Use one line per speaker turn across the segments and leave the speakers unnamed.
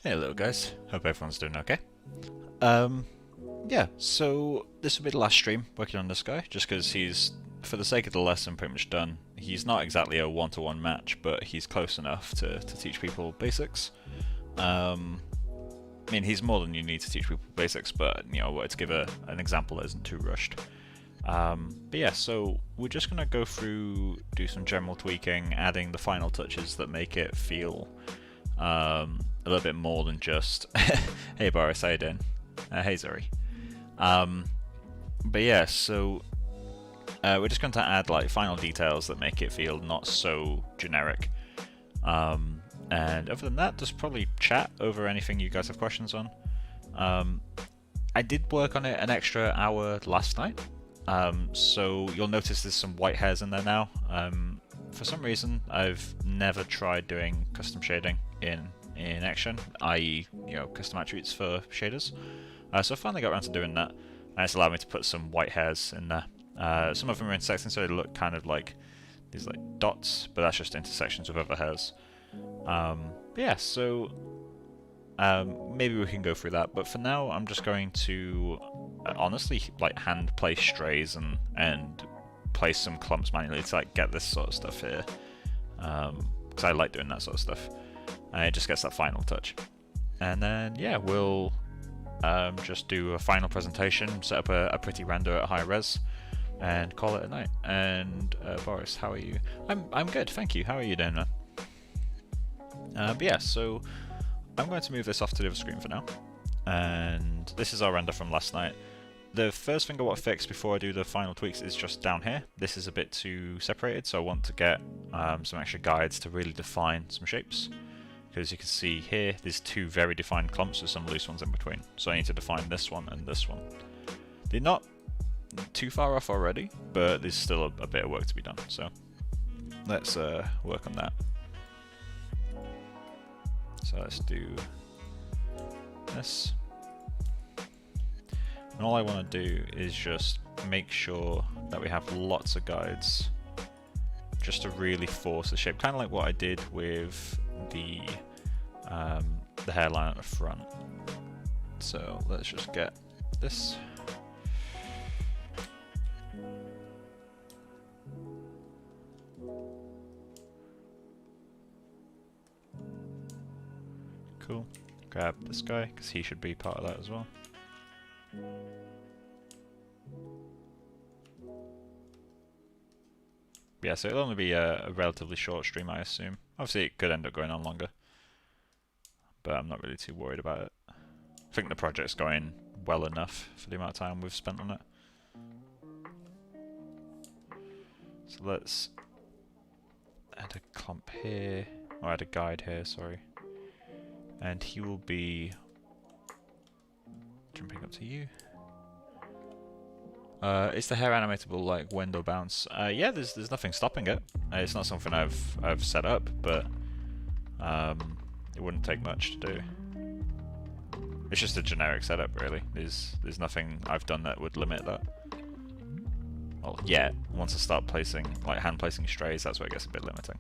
Hey little guys, hope everyone's doing okay. Um, yeah, so this will be the last stream working on this guy, just because he's, for the sake of the lesson, pretty much done. He's not exactly a one-to-one match, but he's close enough to teach people basics. I mean, he's more than you need to teach people basics, but, you know, to give an example that isn't too rushed. But yeah, so we're just going to go through, do some general tweaking, adding the final touches that make it feel a little bit more than just hey Boris, how you doing? Hey Zori. But yeah, so we're just going to add like final details that make it feel not so generic. And other than that, just probably chat over anything you guys have questions on. I did work on it an extra hour last night, so you'll notice there's some white hairs in there now. For some reason, I've never tried doing custom shading in Action, i.e., you know, custom attributes for shaders. So I finally got around to doing that, and it's allowed me to put some white hairs in there. Some of them are intersecting, so they look kind of like these like dots, but that's just intersections with other hairs. But yeah, so maybe we can go through that. But for now, I'm just going to honestly like hand place strays and place some clumps manually to like get this sort of stuff here, because I like doing that sort of stuff. And it just gets that final touch. And then yeah, we'll just do a final presentation, set up a pretty render at high res, and call it a night. And Boris, how are you? I'm good, thank you. How are you doing, man? But yeah, so I'm going to move this off to the other screen for now. And this is our render from last night. The first thing I want to fix before I do the final tweaks is just down here. This is a bit too separated, so I want to get some extra guides to really define some shapes. Because you can see here, there's two very defined clumps with some loose ones in between. So I need to define this one and this one. They're not too far off already, but there's still a bit of work to be done. So let's work on that. So let's do this. And all I want to do is just make sure that we have lots of guides just to really force the shape, kind of like what I did with the hairline at the front. So let's just get this. Cool. Grab this guy because he should be part of that as well. Yeah, so it'll only be a relatively short stream, I assume. Obviously, it could end up going on longer, but I'm not really too worried about it. I think the project's going well enough for the amount of time we've spent on it. So let's add a clump here, or add a guide here, sorry. And he will be jumping up to you. Is the hair animatable like window bounce? Yeah, there's nothing stopping it. It's not something I've set up, but it wouldn't take much to do. It's just a generic setup, really. There's nothing I've done that would limit that. Well, yeah. Once I start placing, like hand placing strays, that's where it gets a bit limiting.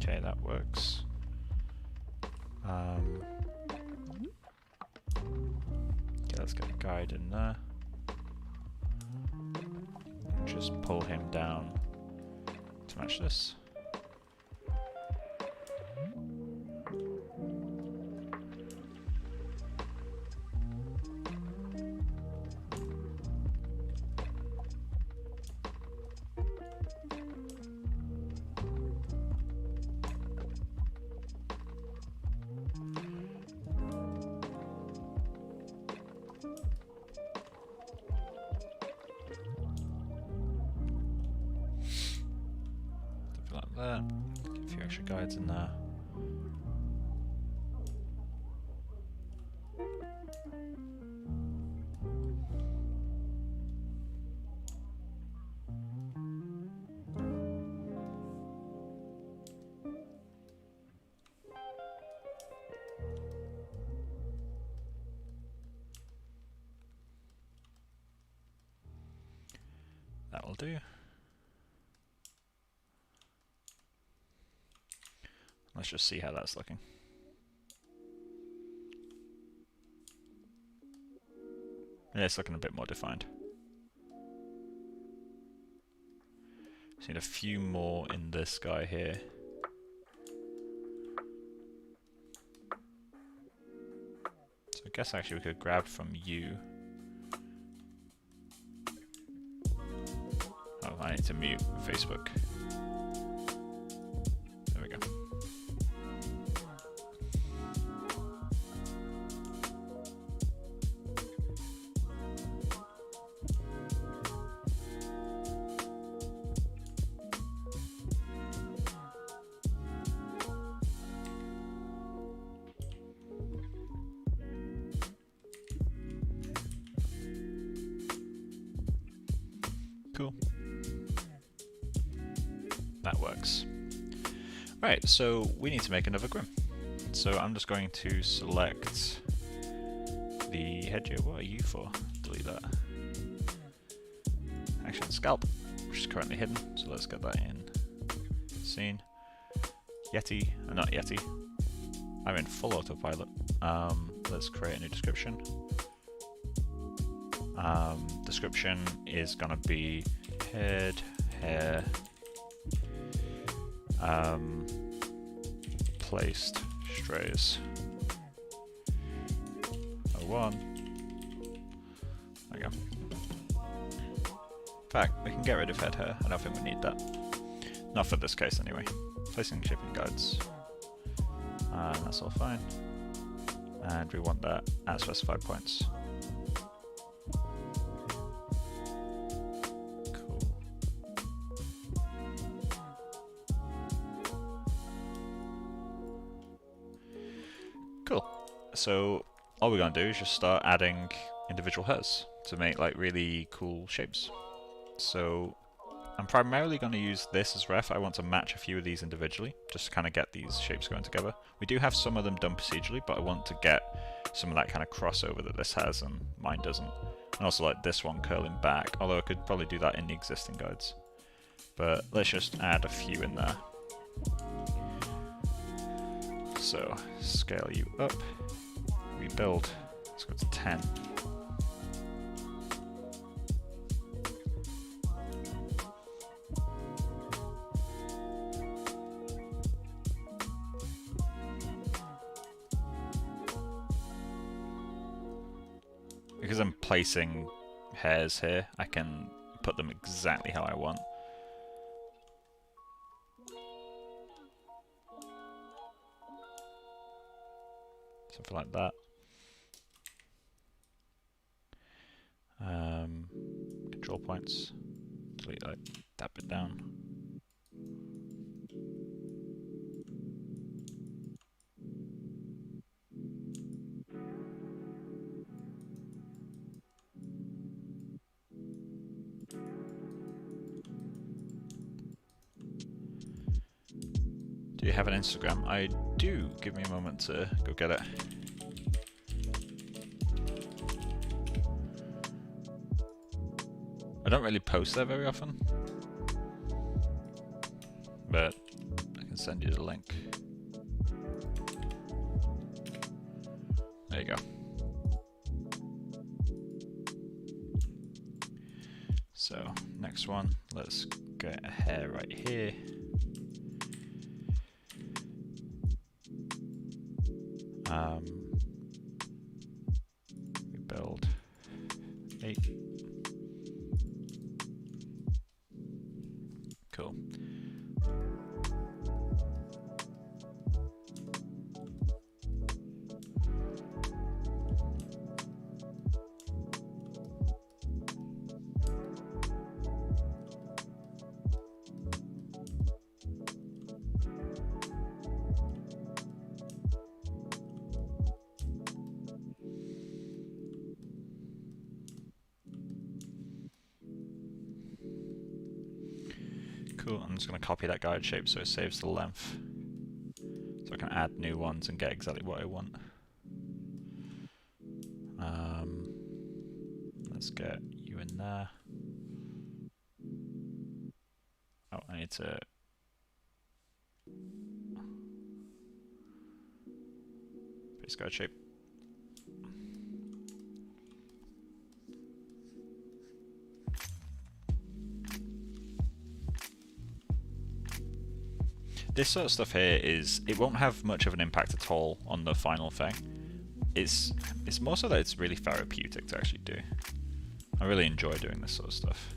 Okay, that works. Okay, let's get a guide in there. And just pull him down to match this. Like that. Get a few extra guides in there. that'll do. Let's just see how that's looking. Yeah, it's looking a bit more defined. Just need a few more in this guy here. So I guess actually we could grab from you. Oh, I need to mute Facebook. There we go. Cool. That works. Right, so we need to make another Groom. So I'm just going to select the head gear. What are you for? Delete that. Action scalp, which is currently hidden. So let's get that in scene. Yeti, not Yeti. I'm in full autopilot. Let's create a new description. Description is gonna be head, hair, placed strays. 01. There we go. In fact, we can get rid of head hair. I don't think we need that. Not for this case anyway. Placing shipping guides. That's all fine. And we want that at specified points. Cool. So all we're going to do is just start adding individual hairs to make like really cool shapes. So I'm primarily going to use this as ref. I want to match a few of these individually, just to kind of get these shapes going together. We do have some of them done procedurally, but I want to get some of that kind of crossover that this has and mine doesn't. And also like this one curling back, although I could probably do that in the existing guides. But let's just add a few in there. So scale you up, rebuild, let's go to 10. Because I'm placing hairs here, I can put them exactly how I want. Something like that. Control points. Delete like that bit down. Do you have an Instagram? I do. Give me a moment to go get it. I don't really post there very often, but I can send you the link. There you go. So next one, let's get a hair right here. We build 8. Cool. Cool, I'm just going to copy that guide shape so it saves the length. So I can add new ones and get exactly what I want. Let's get you in there. Oh, I need to... Face guide shape. This sort of stuff here is, it won't have much of an impact at all on the final thing. It's more so that it's really therapeutic to actually do. I really enjoy doing this sort of stuff.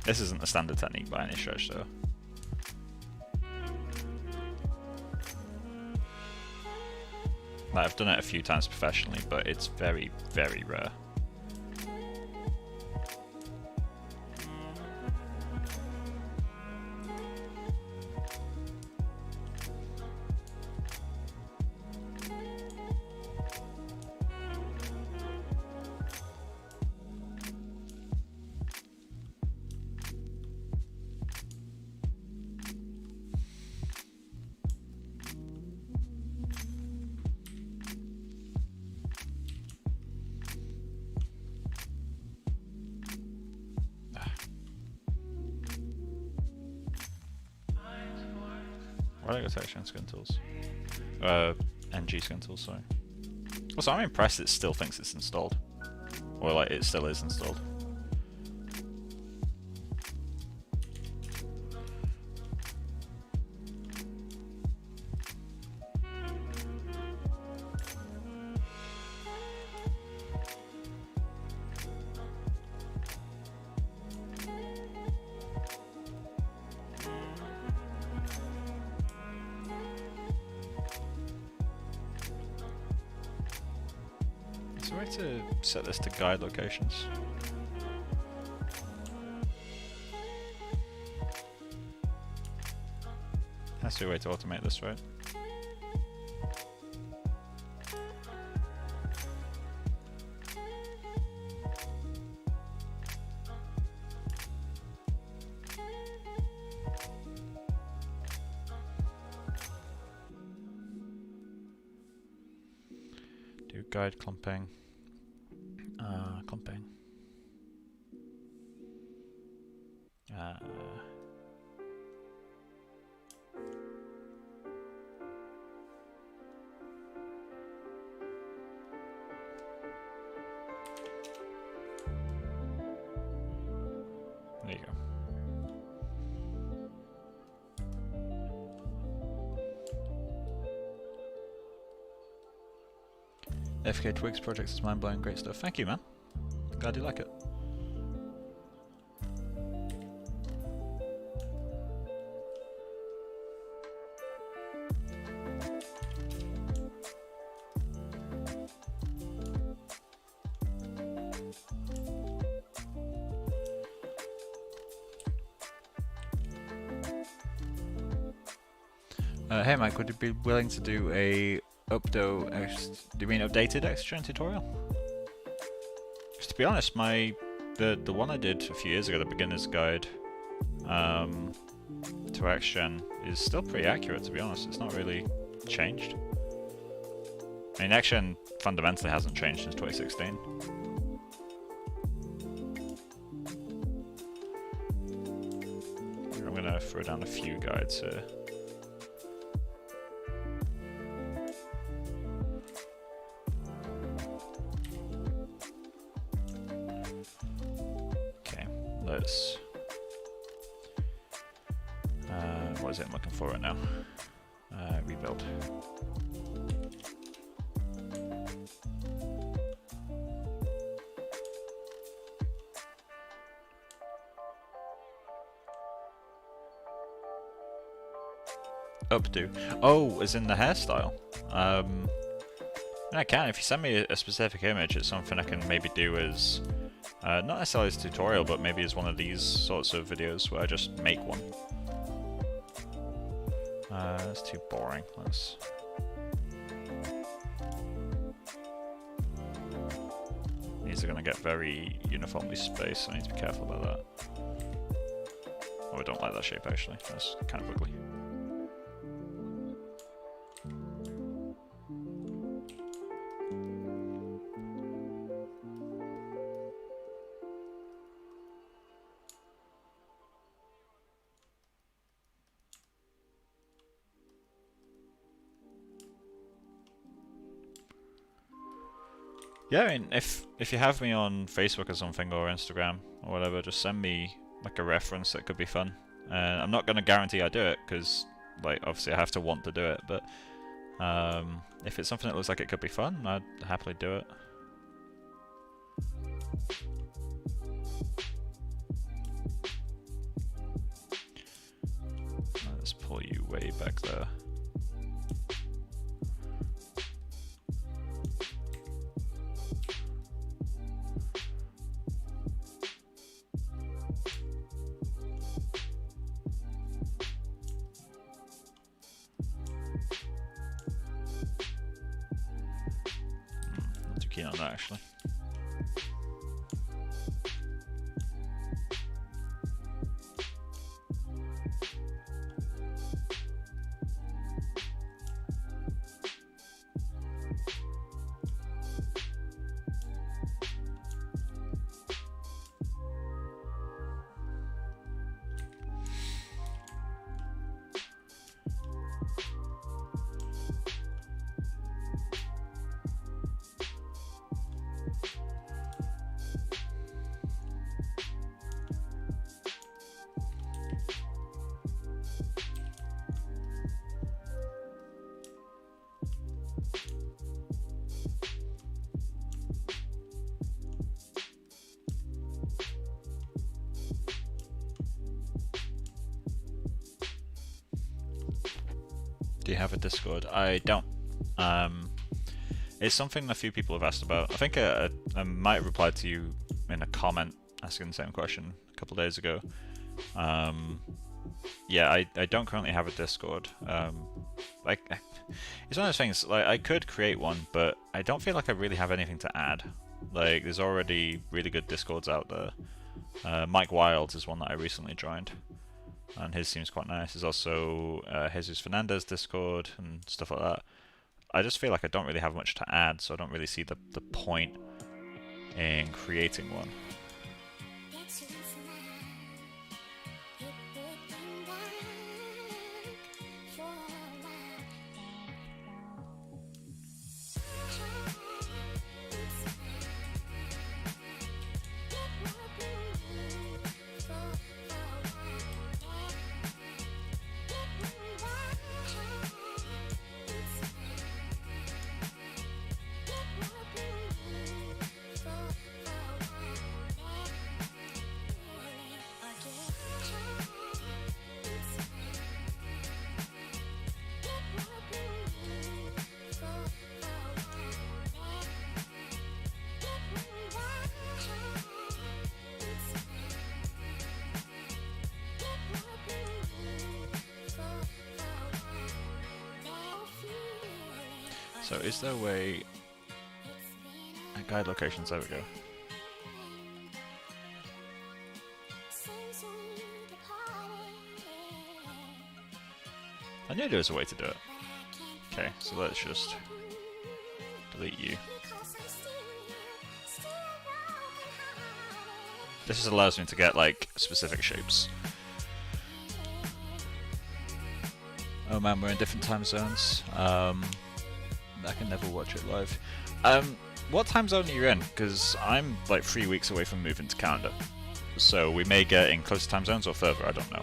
This isn't a standard technique by any stretch, though. Like, I've done it a few times professionally, but it's very, very rare. Why did I go to Action Skin Tools? NG Skin Tools, sorry. Also, I'm impressed it still thinks it's installed. Or, like, it still is installed. Is there a way to set this to guide locations? Has to be a way to automate this, right? Do guide clumping. Clumping. There you go. FK Twigs projects is mind-blowing, great stuff. Thank you, man. Glad you like it. Hey Mike, would you be willing to do a do you mean updated Extrain tutorial? Because to be honest, the one I did a few years ago, the beginner's guide to XGen, is still pretty accurate, to be honest. It's not really changed. I mean, XGen fundamentally hasn't changed since 2016. I'm gonna throw down a few guides here. Let's what is it I'm looking for right now? Rebuild. Updo. Oh, as in the hairstyle. I can. If you send me a specific image, it's something I can maybe do as not necessarily as a tutorial, but maybe as one of these sorts of videos where I just make one. That's too boring. Need these are going to get very uniformly spaced, so I need to be careful about that. Oh, I don't like that shape actually, that's kind of ugly. Yeah, I mean, if you have me on Facebook or something, or Instagram, or whatever, just send me like a reference that could be fun. And I'm not going to guarantee I do it, because like obviously I have to want to do it, but if it's something that looks like it could be fun, I'd happily do it. Let's pull you way back there. Not too keen on that actually. Do you have a Discord? I don't. It's something a few people have asked about. I think I might have replied to you in a comment asking the same question a couple of days ago. Yeah, I don't currently have a Discord. Like, it's one of those things, like, I could create one, but I don't feel like I really have anything to add. Like, there's already really good Discords out there. Mike Wilds is one that I recently joined, and his seems quite nice. There's also Jesus Fernandez Discord and stuff like that. I just feel like I don't really have much to add, so I don't really see the point in creating one. So is there a way... guide locations, there we go. I knew there was a way to do it. Okay, so let's just delete you. This just allows me to get like specific shapes. Oh man, we're in different time zones. I can never watch it live. What time zone are you in? Because I'm like 3 weeks away from moving to Canada. So we may get in closer time zones or further, I don't know.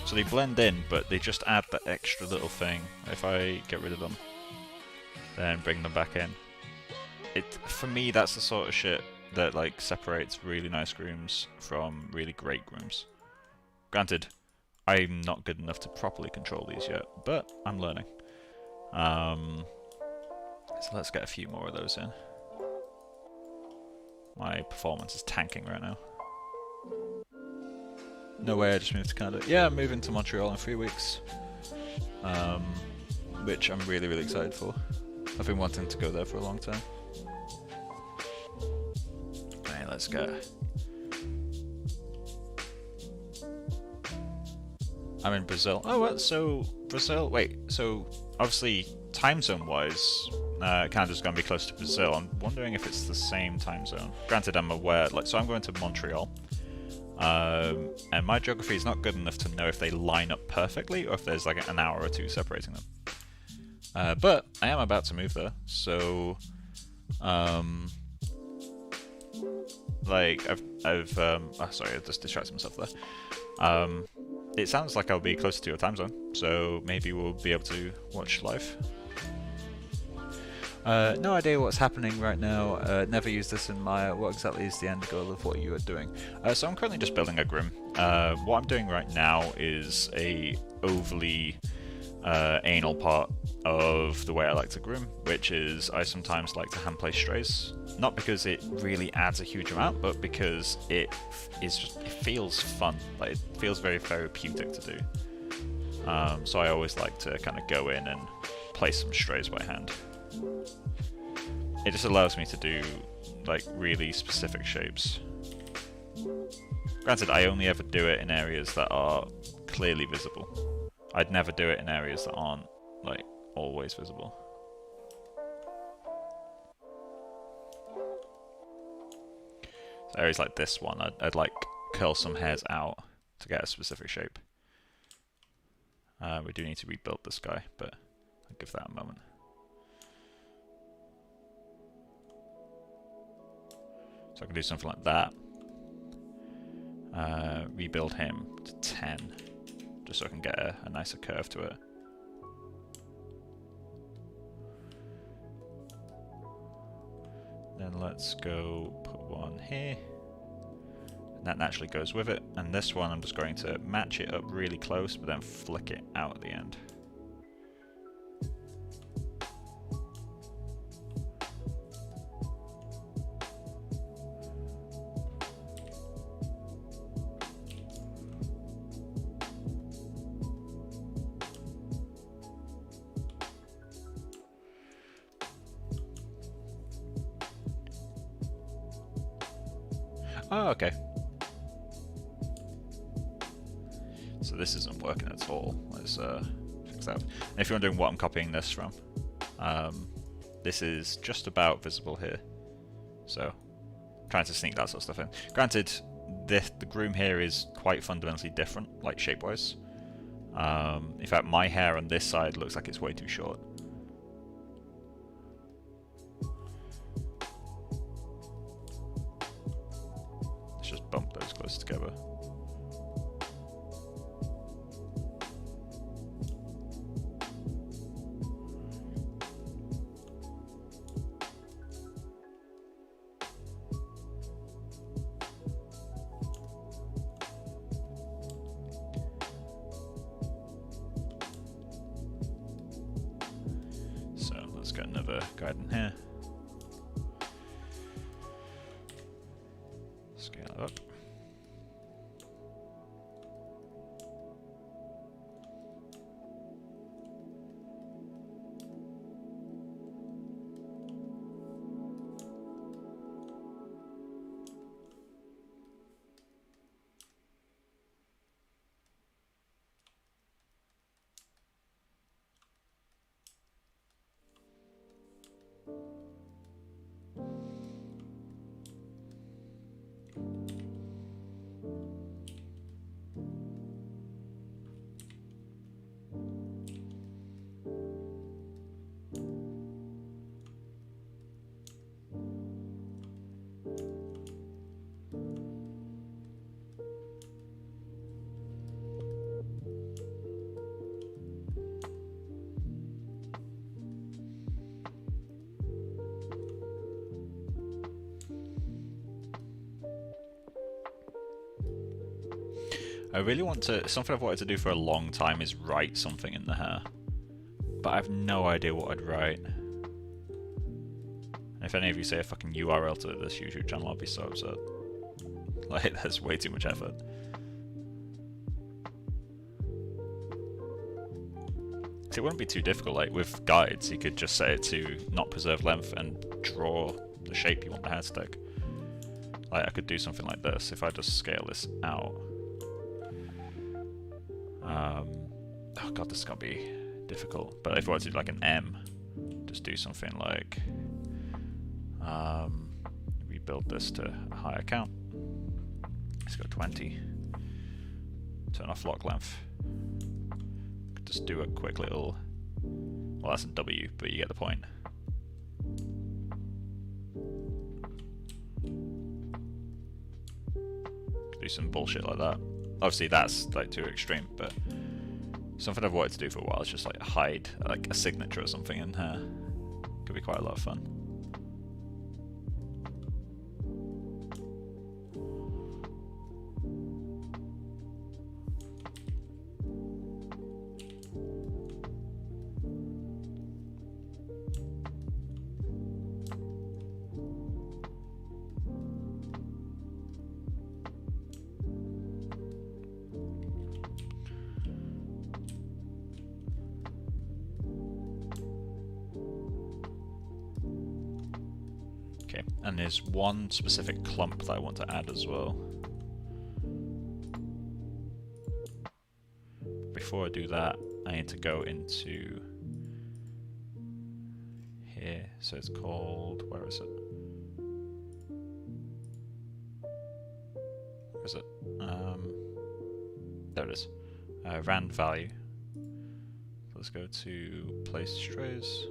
So they blend in, but they just add that extra little thing. If I get rid of them, then bring them back in. For me, that's the sort of shit that like separates really nice grooms from really great grooms. Granted, I'm not good enough to properly control these yet, but I'm learning. So let's get a few more of those in. My performance is tanking right now. No way, I just moved to Canada. Yeah, I'm moving to Montreal in 3 weeks. Which I'm really, really excited for. I've been wanting to go there for a long time. Okay, let's go. I'm in Brazil. Oh, what? So Brazil. Wait. So obviously, time zone wise, Canada's going to be close to Brazil. I'm wondering if it's the same time zone. Granted, I'm aware. Like, so I'm going to Montreal, and my geography is not good enough to know if they line up perfectly or if there's like an hour or two separating them. But I am about to move there, so like sorry, I just distracted myself there. It sounds like I'll be closer to your time zone, so maybe we'll be able to watch live. No idea what's happening right now. Never used this in Maya. What exactly is the end goal of what you are doing? So I'm currently just building a Groom. What I'm doing right now is a overly anal part of the way I like to groom, which is I sometimes like to hand place strays. Not because it really adds a huge amount, but because it feels fun. Like, it feels very therapeutic to do. So I always like to kind of go in and place some strays by hand. It just allows me to do like really specific shapes. Granted, I only ever do it in areas that are clearly visible. I'd never do it in areas that aren't like always visible. So areas like this one, I'd like curl some hairs out to get a specific shape. We do need to rebuild this guy, but I'll give that a moment. So I can do something like that. Rebuild him to 10, just so I can get a nicer curve to it. Then let's go put one here. And that naturally goes with it. And this one I'm just going to match it up really close, but then flick it out at the end. Oh, okay. So this isn't working at all. Let's fix that. And if you're wondering what I'm copying this from, this is just about visible here. So I'm trying to sneak that sort of stuff in. Granted, the Groom here is quite fundamentally different, like shape-wise. In fact, my hair on this side looks like it's way too short. Let's just bump those close together. So let's get another guide in here. Scale it up. I really want to... Something I've wanted to do for a long time is write something in the hair. But I have no idea what I'd write. And if any of you say a fucking URL to this YouTube channel, I'll be so upset. Like, that's way too much effort. It wouldn't be too difficult. Like, with guides, you could just set it to not preserve length and draw the shape you want the hair to take. Like, I could do something like this if I just scale this out. Oh god, this is gonna be difficult. But if I were to do like an M, just do something like rebuild this to a higher count. Let's go 20. Turn off lock length. Just do a quick little... Well, that's a W, but you get the point. Do some bullshit like that. Obviously, that's like too extreme, but something I've wanted to do for a while is just like hide like a signature or something in here. Could be quite a lot of fun. Okay, and there's one specific clump that I want to add as well. Before I do that, I need to go into here. So it's called, where is it? Where is it? There it is. Rand value. Let's go to place strays.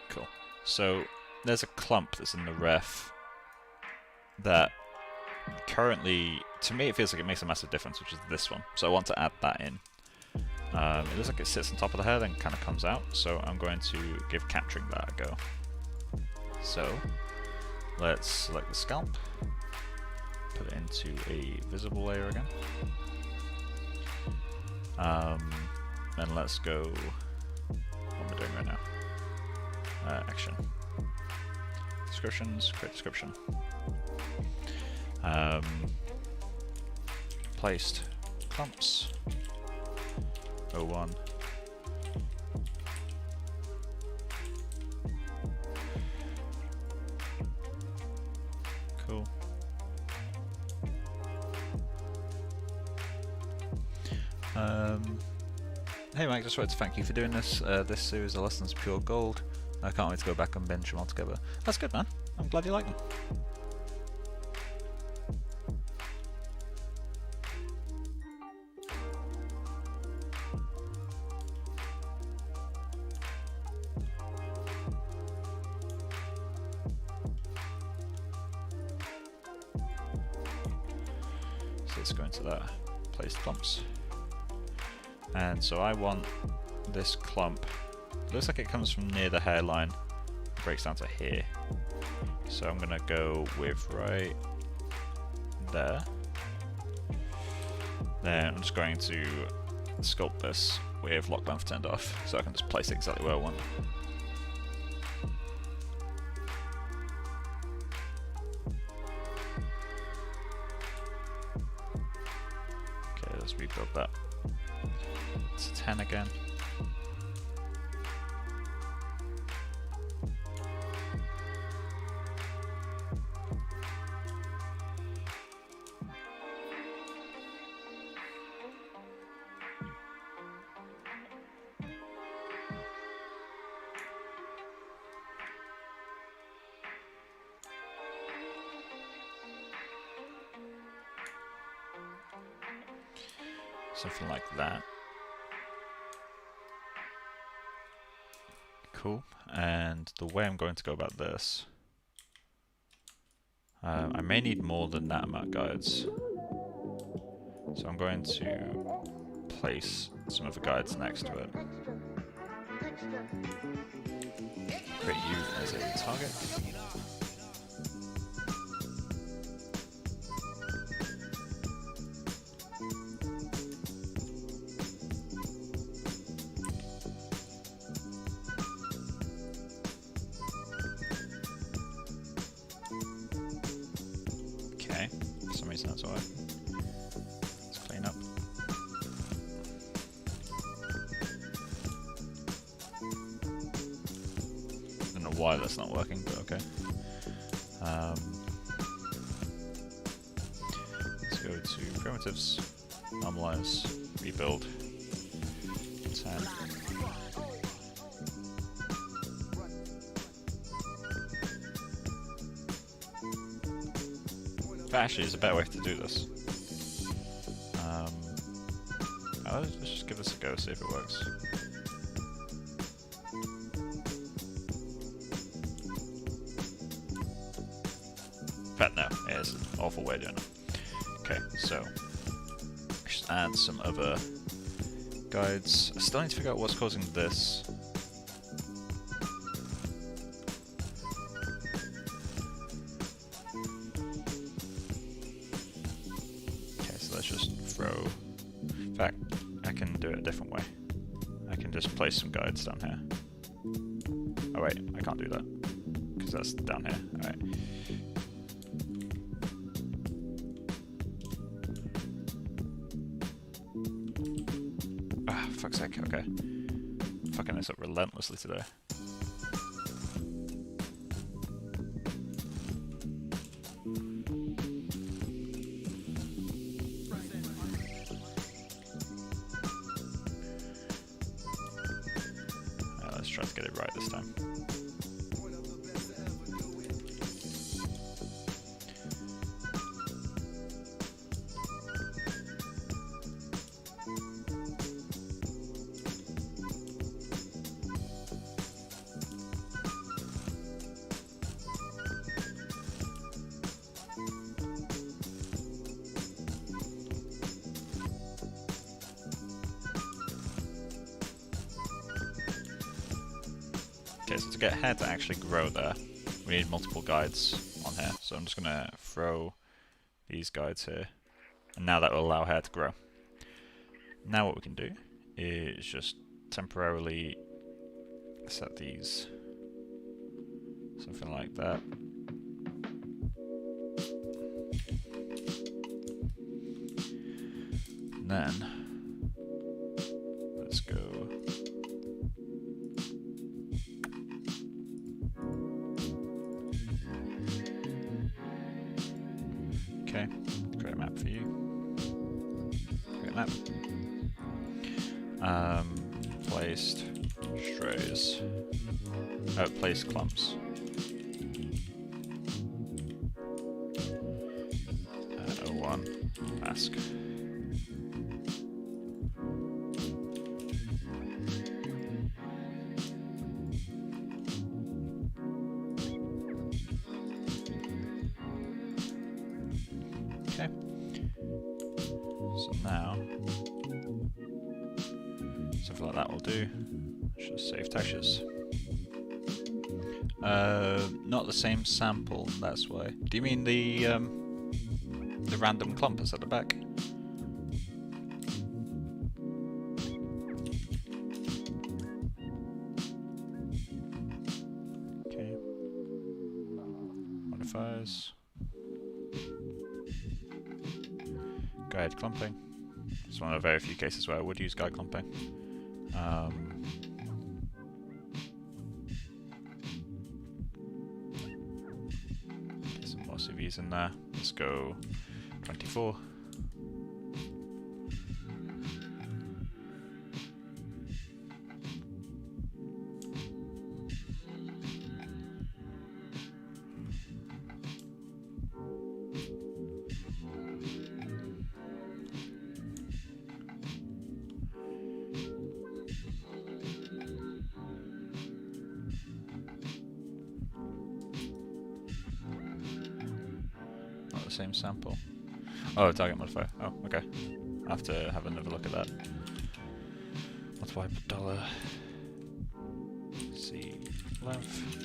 Cool. So there's a clump that's in the ref that currently, to me, it feels like it makes a massive difference, which is this one. So I want to add that in. It looks like it sits on top of the hair, then kind of comes out. So I'm going to give capturing that a go. So let's select the scalp, put it into a visible layer again. Then let's go. What am I doing right now? Action. Descriptions, create description. Placed clumps. 01. Cool. Hey Mike, just wanted to thank you for doing this. This series of lessons is pure gold. I can't wait to go back and binge them all together. That's good, man. I'm glad you like them. So let's go into that placed clumps. And so I want this clump. Looks like it comes from near the hairline, breaks down to here. So I'm gonna go with right there. Then I'm just going to sculpt this with lock length turned off, so I can just place it exactly where I want. Okay, let's rebuild that. It's 10 again. Something like that. Cool. And the way I'm going to go about this, I may need more than that amount of guides. So I'm going to place some of the guides next to it. Create you as a target. Okay, for some reason that's alright. Let's clean up. I don't know why that's not working, but okay. Let's go to primitives, normalize, rebuild, 10. But actually, there's a better way to do this. Let's just give this a go, see if it works. But no, it is an awful way of doing it. Okay, so just add some other guides. I still need to figure out what's causing this. Okay, so let's just throw. In fact, I can do it a different way. I can just place some guides down here. Oh wait, I can't do that because that's down here. All right. Ah, fuck's sake. Okay. I'm fucking this up relentlessly today. Let's try to get it right this time. Okay, so to get hair to actually grow there, we need multiple guides on here. So I'm just going to throw these guides here, and now that will allow hair to grow. Now what we can do is just temporarily set these, something like that. And then, let's go. Okay, create a map for you. Create a map. Placed strays. Oh, placed clumps. O1 mask. Okay. So now, something like that will do. Let's just save textures. Not the same sample, that's why. Do you mean the random clumpers at the back? Okay. Modifiers. Guide clumping. It's one of the very few cases where I would use guide clumping. Get some more CVs in there. Let's go 24. same sample. Oh, target modifier. Oh, okay. I have to have another look at that. Multiply by dollar. See length.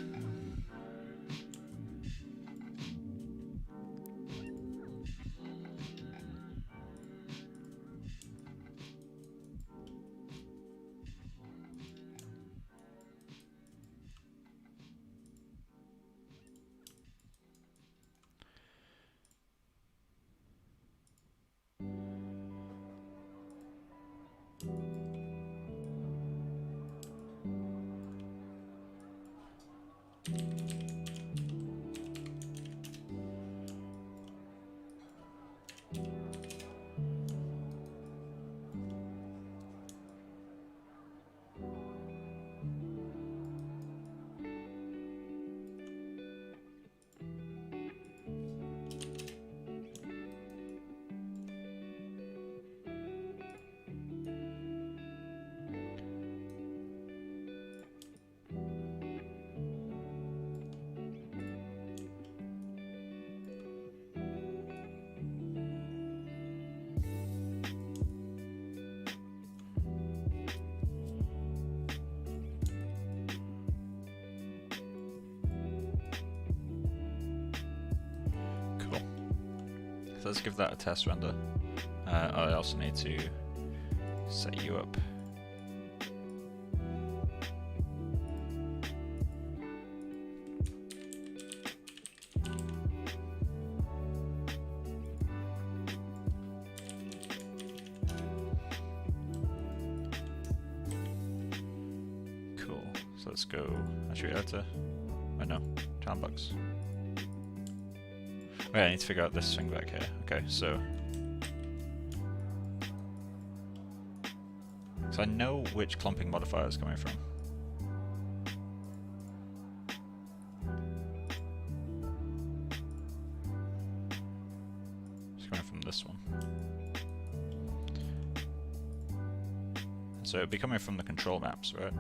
So let's give that a test render. I also need to set you up. Cool. So let's go. Actually, editor. Oh no, challenge box. Wait, I need to figure out this thing back here. Okay, so I know which clumping modifier is coming from. It's coming from this one. So it'd be coming from the control maps, right?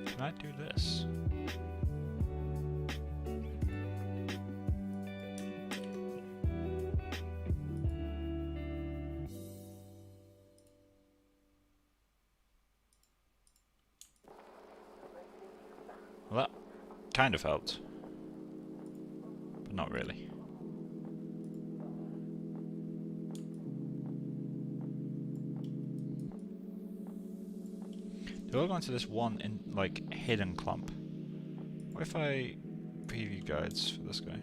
Can I do this? Well, that kind of helped, but not really. They're all going to this one in like hidden clump. What if I preview guides for this guy?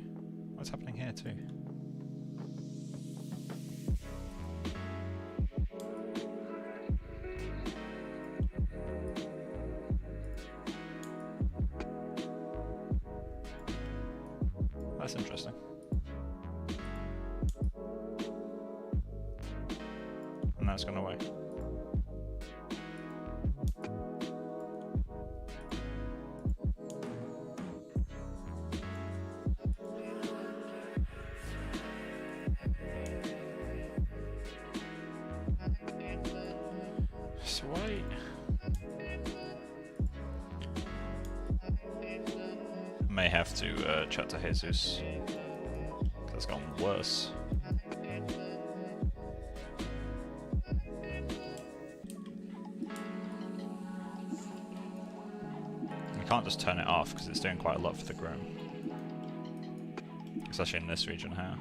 What's happening here too? That's interesting. And that's gone away. So why? I may have to chat to Jesus. That's gone worse. We can't just turn it off because it's doing quite a lot for the Groom. Especially in this region here.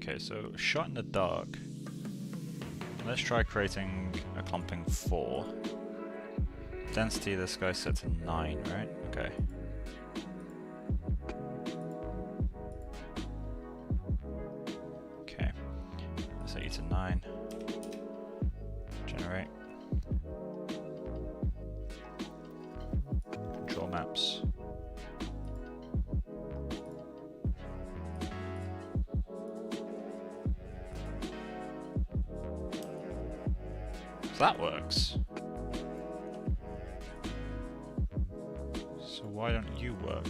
Okay, so shot in the dark. Let's try creating a clumping 4. Density, this guy set to 9, right? Okay. Okay. Let's set you to 9. Generate. Control maps. So that works. So why don't you work?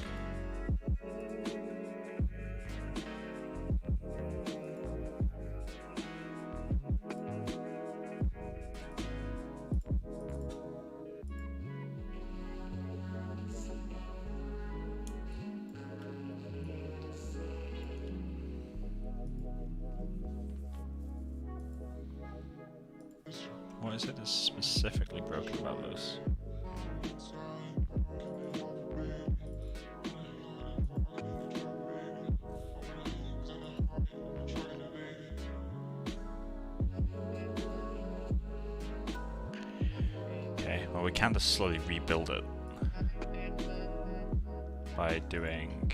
What is it that's specifically broken about this? Okay, well we can just slowly rebuild it by doing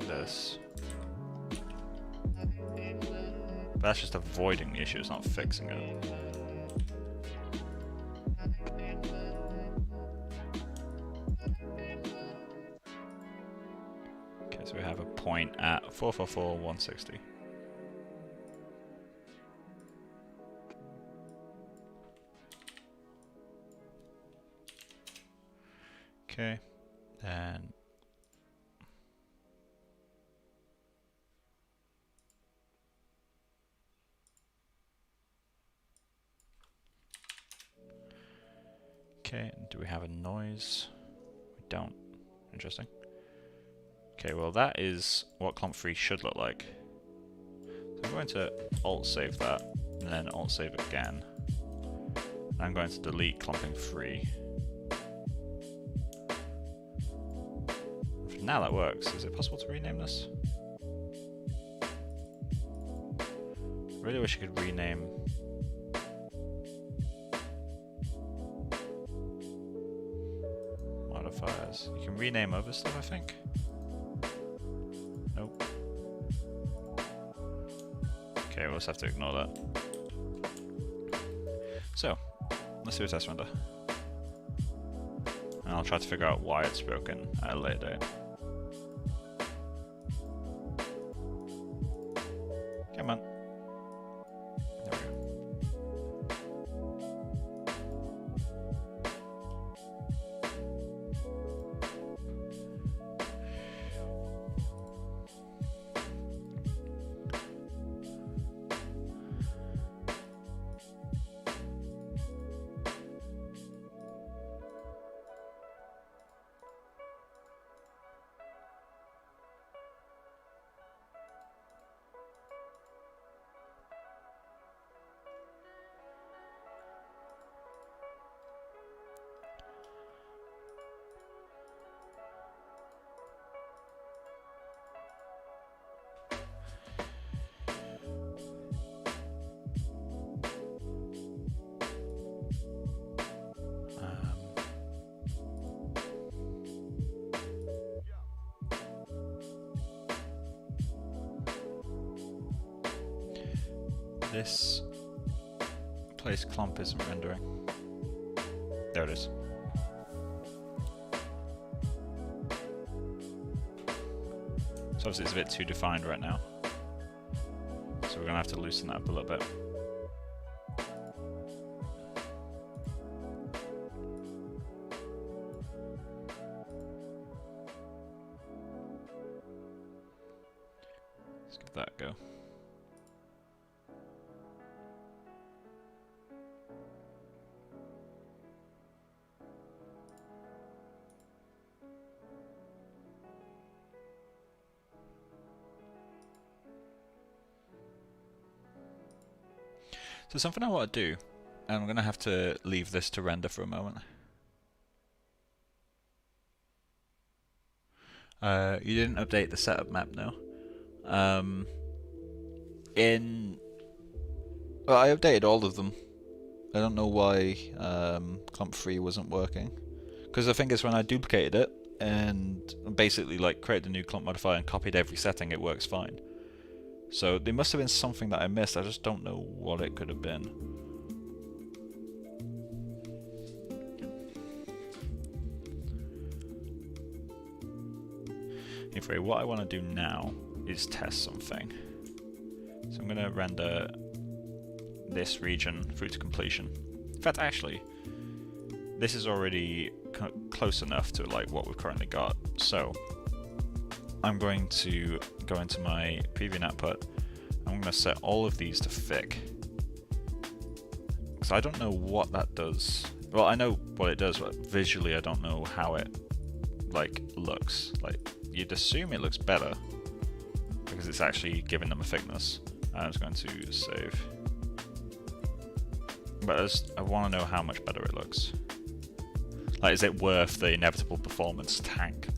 this. But that's just avoiding the issue, it's not fixing it. Okay, so we have a point at 444, 160. Okay, then okay, do we have a noise? We don't. Interesting. Okay, well that is what clump free should look like. So I'm going to alt save that, and then alt save again. I'm going to delete clumping free. Now that works. Is it possible to rename this? I really wish I could rename. Modifiers. You can rename other stuff, I think. Nope. Okay, we'll just have to ignore that. So, let's do a test render. And I'll try to figure out why it's broken at a later date. Come on. There we go. This place clump isn't rendering. There it is. So obviously it's a bit too defined right now. So we're gonna have to loosen that up a little bit. Let's give that a go. So something I want to do, and I'm going to have to leave this to render for a moment. You didn't update the setup map, no? Well, I updated all of them. I don't know why clump 3 wasn't working. Because the thing is, when I duplicated it and basically like created a new clump modifier and copied every setting, it works fine. So there must have been something that I missed, I just don't know what it could have been. Anyway, what I want to do now is test something. So I'm going to render this region through to completion fact, actually, this is already close enough to like what we've currently got. So I'm going to go into my preview and output. I'm going to set all of these to thick. Because I don't know what that does. Well, I know what it does, but visually I don't know how it like looks. Like, you'd assume it looks better because it's actually giving them a thickness. I'm just going to save. But I want to know how much better it looks. Like, is it worth the inevitable performance tank?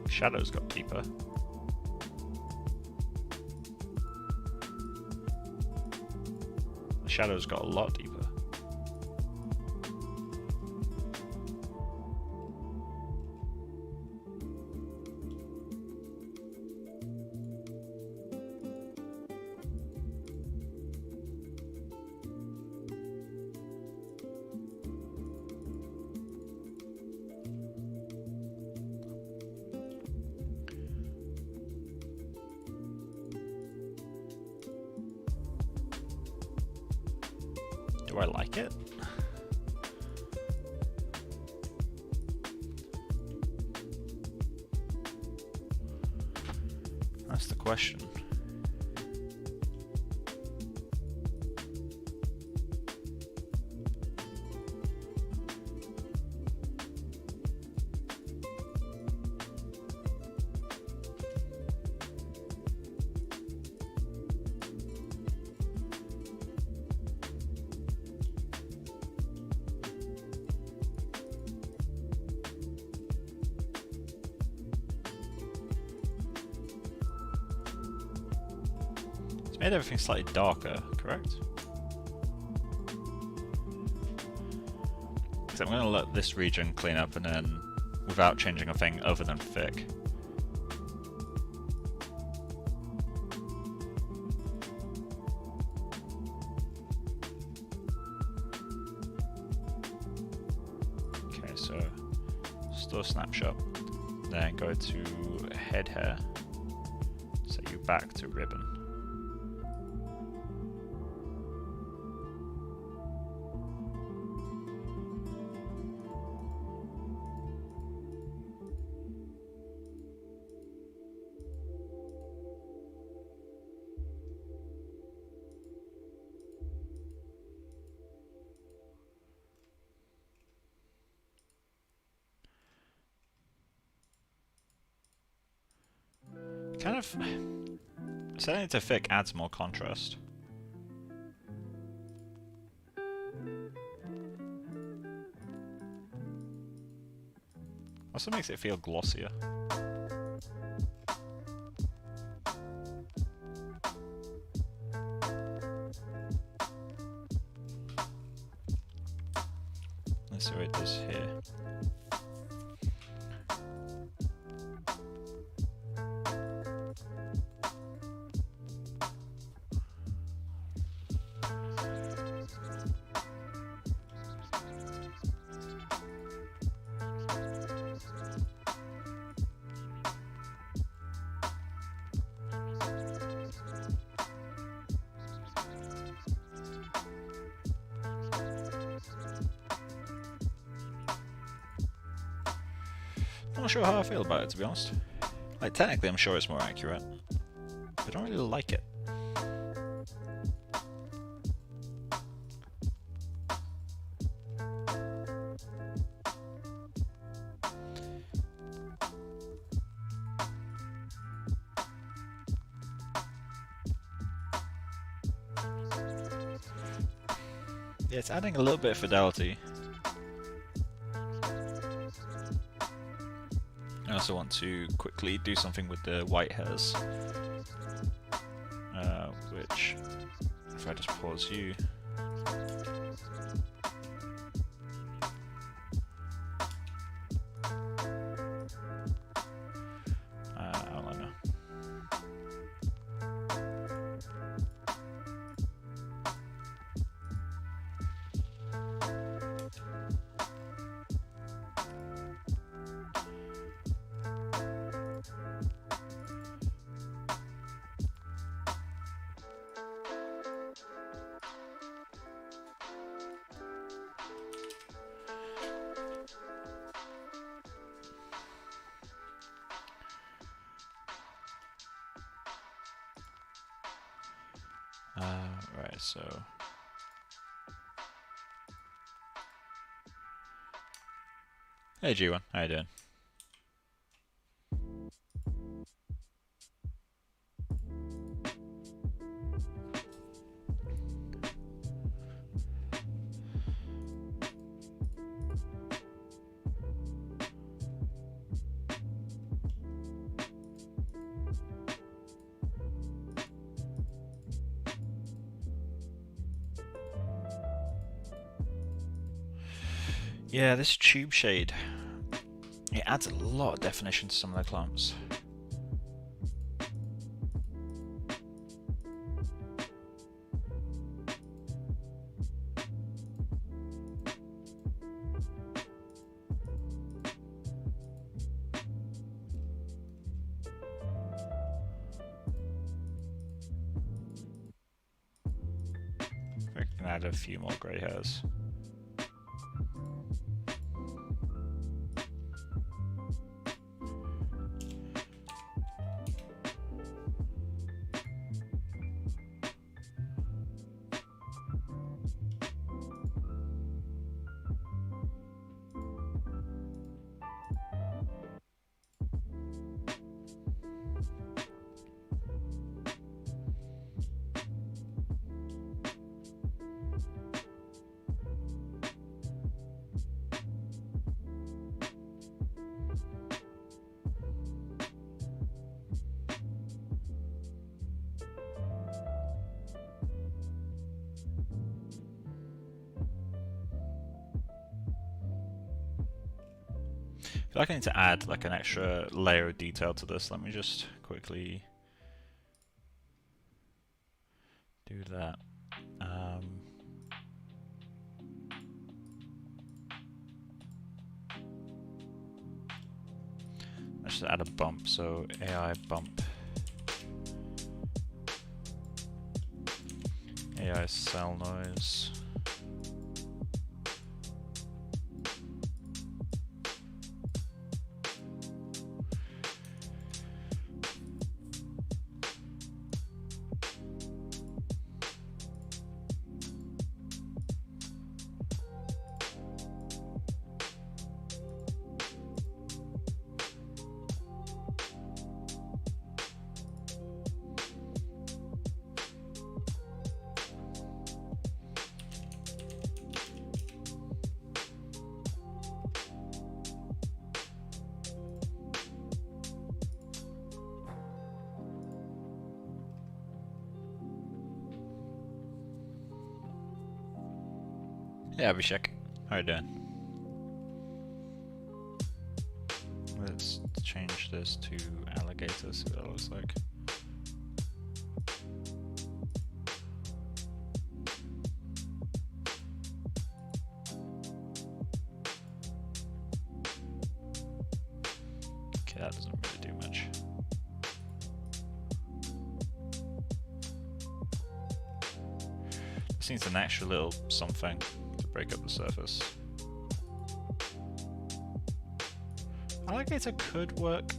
Shadows got deeper. The shadows got a lot deeper. Do I like it? That's the question. Made everything slightly darker, correct? So I'm going to let this region clean up and then, without changing a thing other than thick. Okay, so store snapshot, then go to head hair, set you back to ribbon. Kind of setting it to thick adds more contrast. Also makes it feel glossier. Let's see what it does here. I'm not sure how I feel about it, to be honest. Like, technically I'm sure it's more accurate, but I don't really like it. Yeah, it's adding a little bit of fidelity. I also want to quickly do something with the white hairs, which, if I just pause you, I don't know. Right, so hey G1, how you doing? Yeah, this tube shade, it adds a lot of definition to some of the clumps. I can add a few more grey hairs. I feel like I need to add like an extra layer of detail to this. Let me just quickly do that. Let's just add a bump, so AI bump. AI cell noise. Yeah, Abhishek, how you doing? Let's change this to alligator, see what that looks like. Okay, that doesn't really do much. This needs an extra little something to break up the surface. Alligator could work.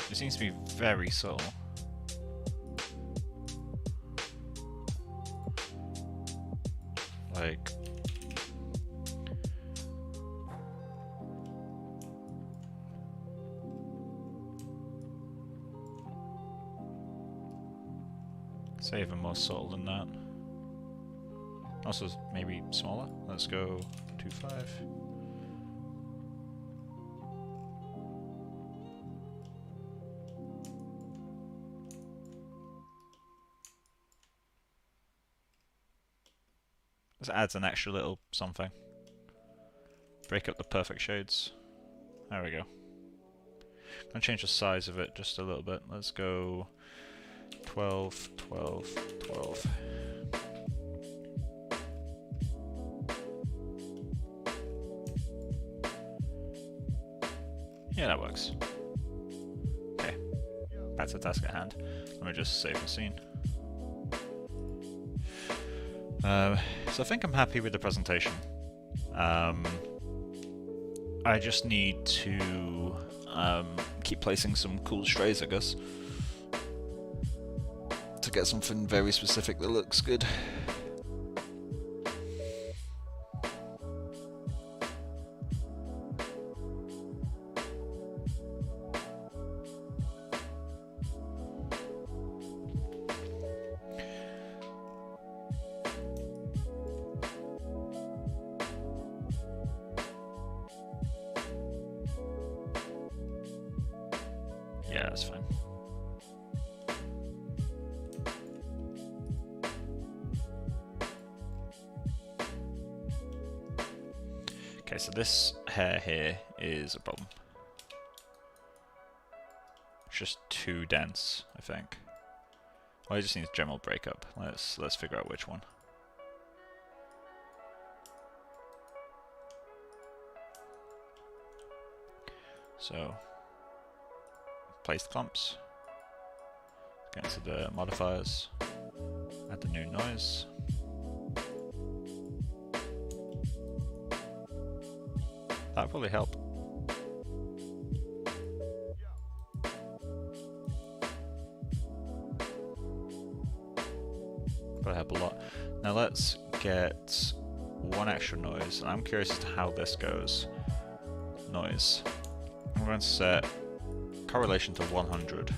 It seems to be very subtle. Like, say even more subtle than that. Also, maybe smaller. Let's go 2.5. This adds an extra little something. Break up the perfect shades. There we go. I'm gonna change the size of it just a little bit. Let's go 12, 12, 12. Yeah, that works. Okay, back to the task at hand. Let me just save the scene. So I think I'm happy with the presentation. I just need to keep placing some cool strays, I guess, to to get something very specific that looks good. Yeah, that's fine. Okay, so this hair here is a problem. It's just too dense, I think. Well, it just needs general breakup. Let's figure out which one. So, place the clumps. Get into the modifiers. Add the new noise. That'll probably help. Probably help a lot. Now let's get one extra noise, and I'm curious as to how this goes. Noise. I'm going to set correlation to 100.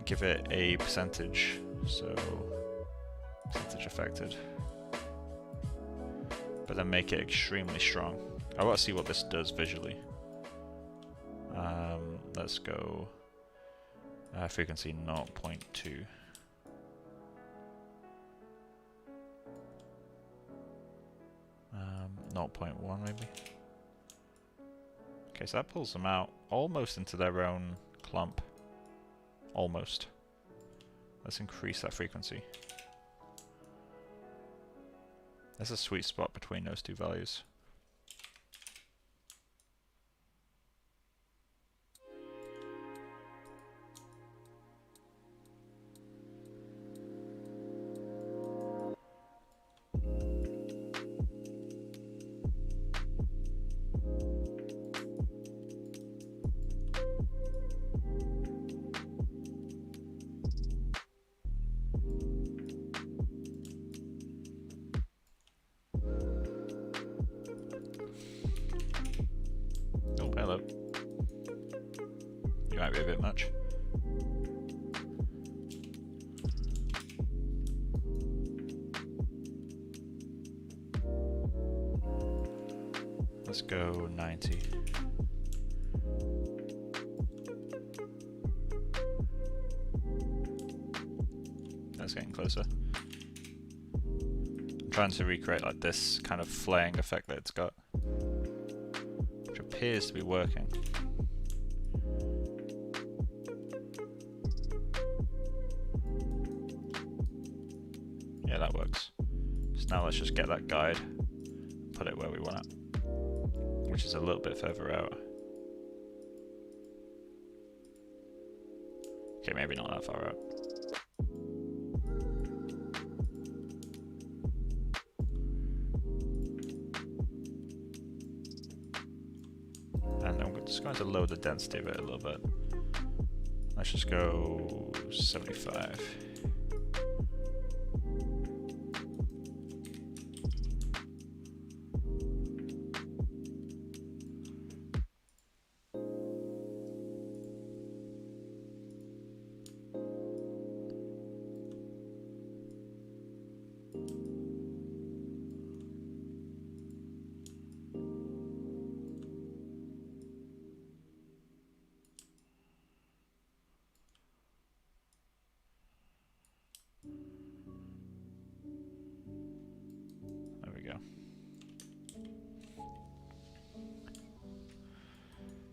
Give it a percentage, so percentage affected. But then make it extremely strong. I want to see what this does visually. Let's go frequency 0.2. Um, 0.1 maybe. Okay, so that pulls them out almost into their own clump. Almost. Let's increase that frequency. There's a sweet spot between those two values. Hello. You might be a bit much. Let's go 90. That's getting closer. I'm trying to recreate like this kind of flaying effect that it's got. Appears to be working. Yeah, that works. So now let's just get that guide, put it where we want it, which is a little bit further out. Okay, maybe not that far out. And I'm just going to lower the density of it a little bit. Let's just go 75.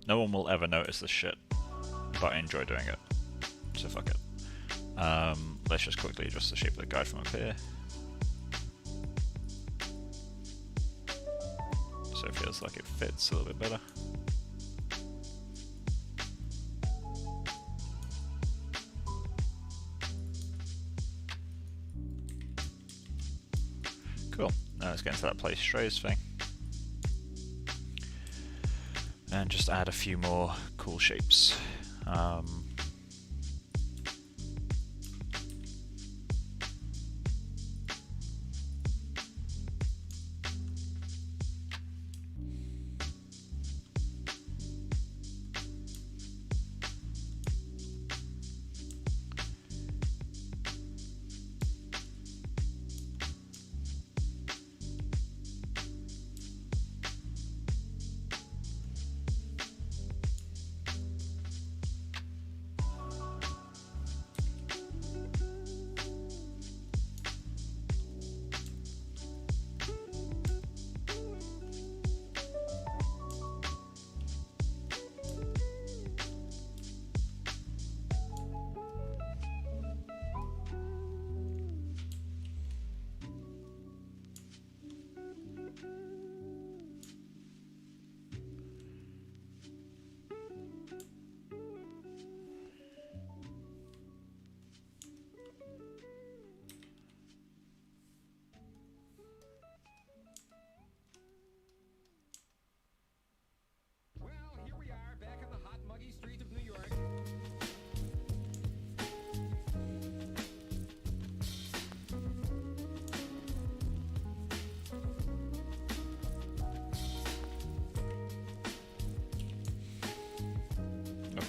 No one will ever notice this shit, but I enjoy doing it, so fuck it. Let's just quickly adjust the shape of the guide from up here. So it feels like it fits a little bit better. Cool, now let's get into that place strays thing. And just add a few more cool shapes.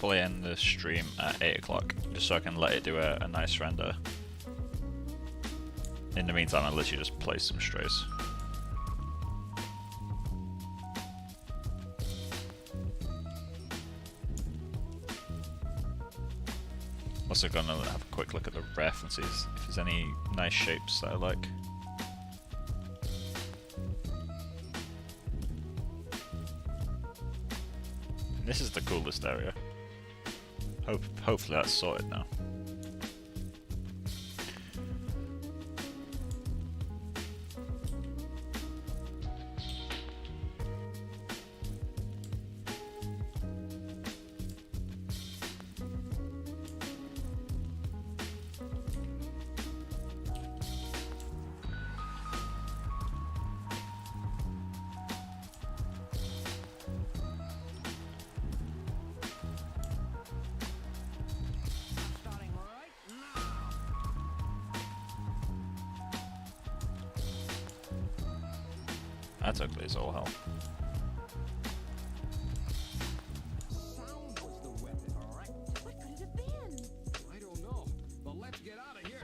probably end the stream at 8 o'clock, just so I can let it do a nice render. In the meantime, I'll literally just place some strays. Also gonna have a quick look at the ref and see if there's any nice shapes that I like. This is the coolest area. Hopefully that's sorted now. That's ugly as all hell.
Sound was the weapon, all right?
What could it have been?
I don't know, but let's get out of here.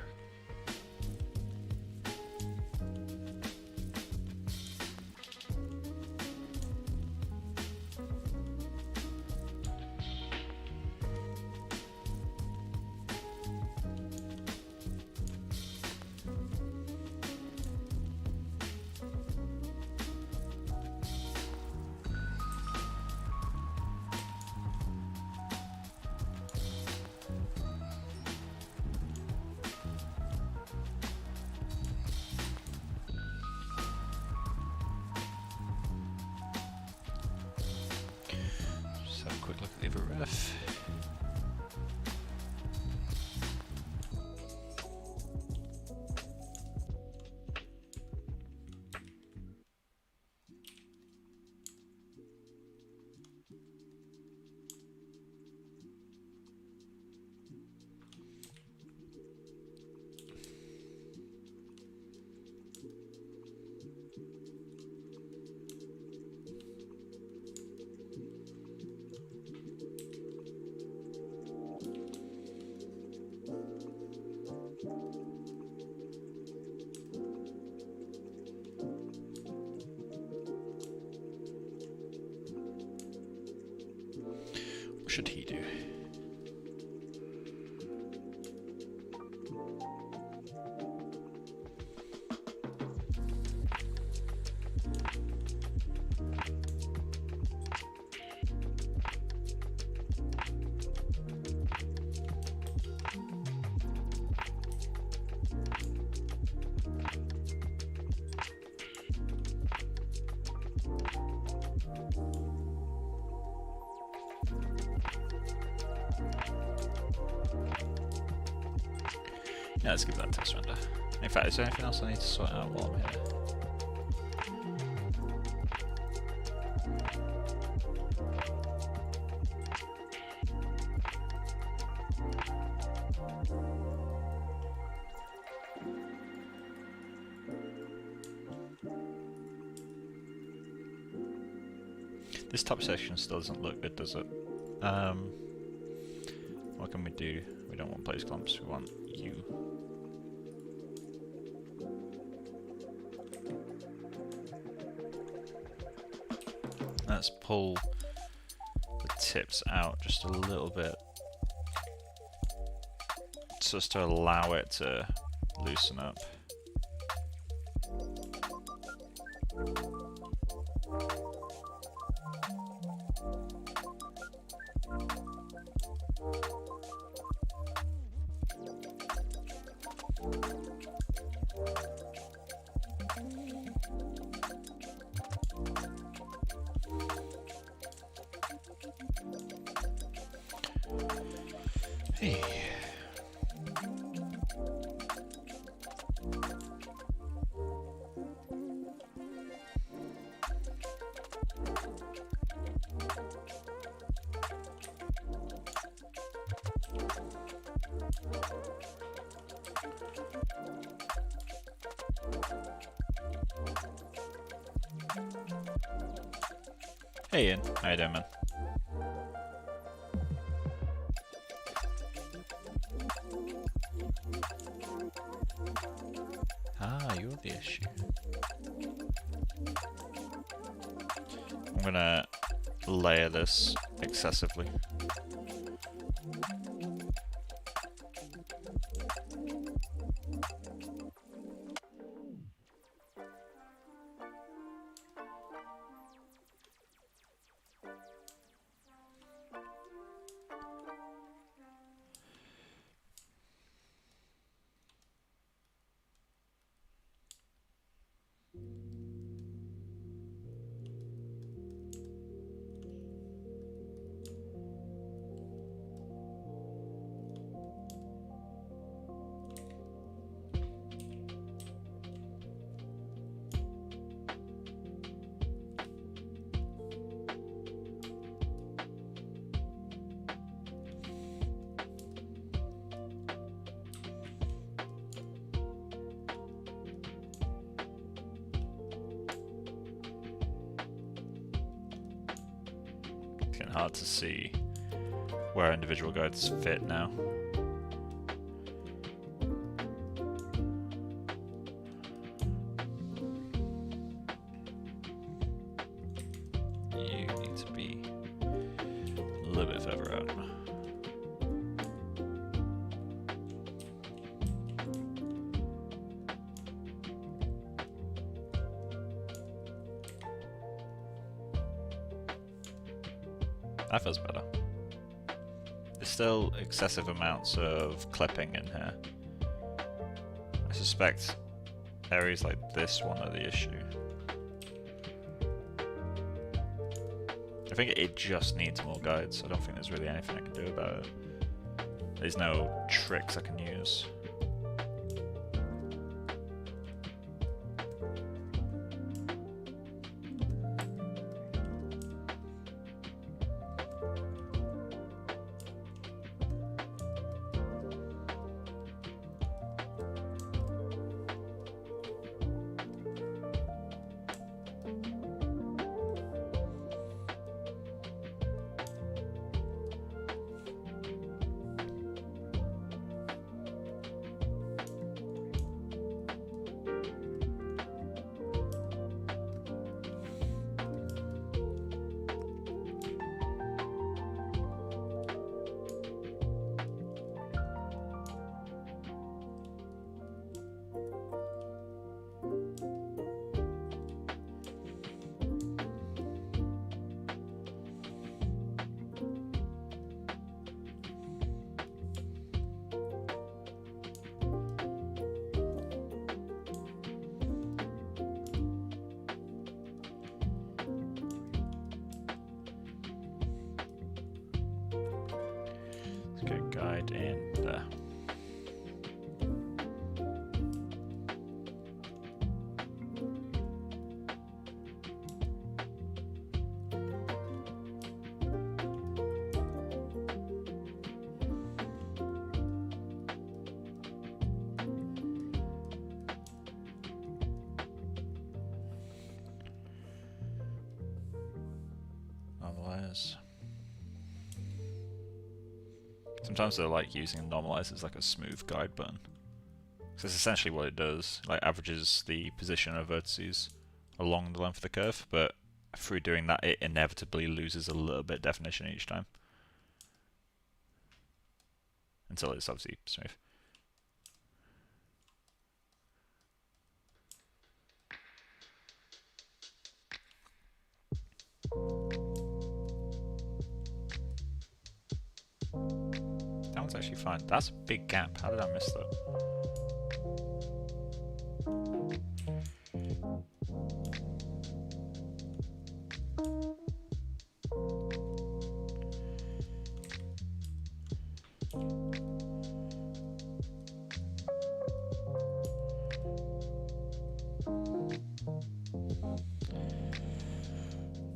Just have a quick look at the other ref. What should he do? Yeah, let's give that a test render. In fact, is there anything else I need to sort out while I'm here? This top section still doesn't look good, does it? What can we do? We don't want place clumps, we want you. Let's pull the tips out just a little bit, just to allow it to loosen up. Hey. Hey Ian, how you doing, man? I'm gonna layer this excessively. It's getting hard to see where individual guides fit now. You need to be a little bit further out. That feels better. There's still excessive amounts of clipping in here. I suspect areas like this one are the issue. I think it just needs more guides. I don't think there's really anything I can do about it. There's no tricks I can use. Let's get a guide in there. Otherwise, sometimes they're like using normalize as like a smooth guide button. So it's essentially what it does, like averages the position of vertices along the length of the curve, but through doing that it inevitably loses a little bit of definition each time. Until it's obviously smooth. That one's actually fine. That's a big gap. How did I miss that?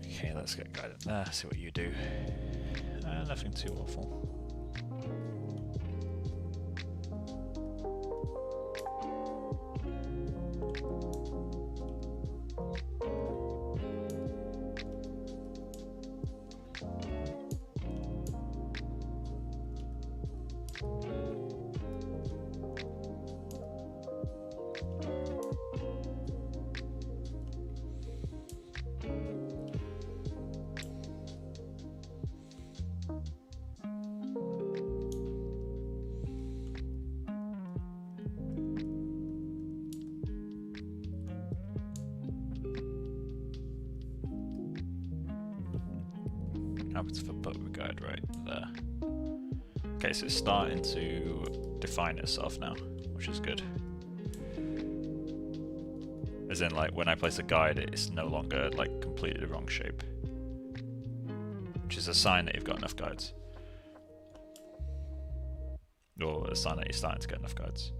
Okay, let's get guided there, see what you do. Nothing too awful. happens if I put the guide right there? Okay, so it's starting to define itself now, which is good. As in, like, when I place a guide, it's no longer, like, completely the wrong shape. Which is a sign that you've got enough guides. Or a sign that you're starting to get enough guides.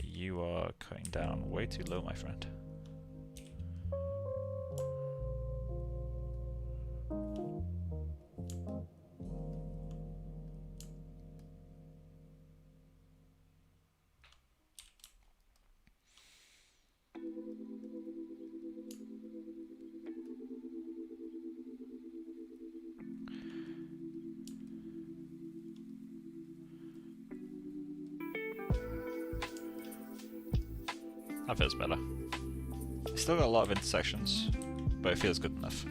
You are cutting down way too low, my friend. That feels better. It's still got a lot of intersections, but it feels good enough.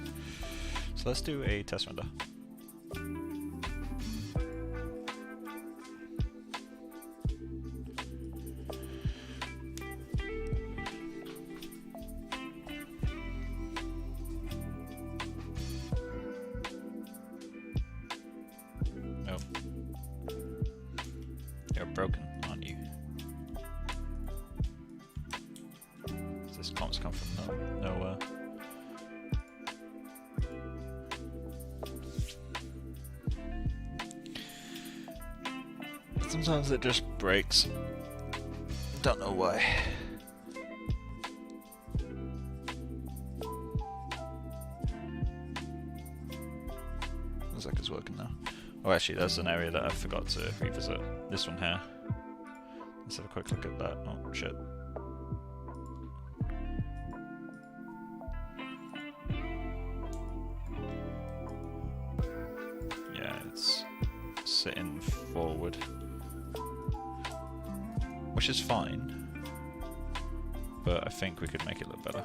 So let's do a test render. Oh. You're broken, aren't you? This clumps come from nowhere. Sometimes it just breaks. Don't know why. Looks like it's working now. Oh, actually, there's an area that I forgot to revisit. This one here. Let's have a quick look at that. Oh, shit. Yeah, it's sitting forward. Which is fine. But I think we could make it look better.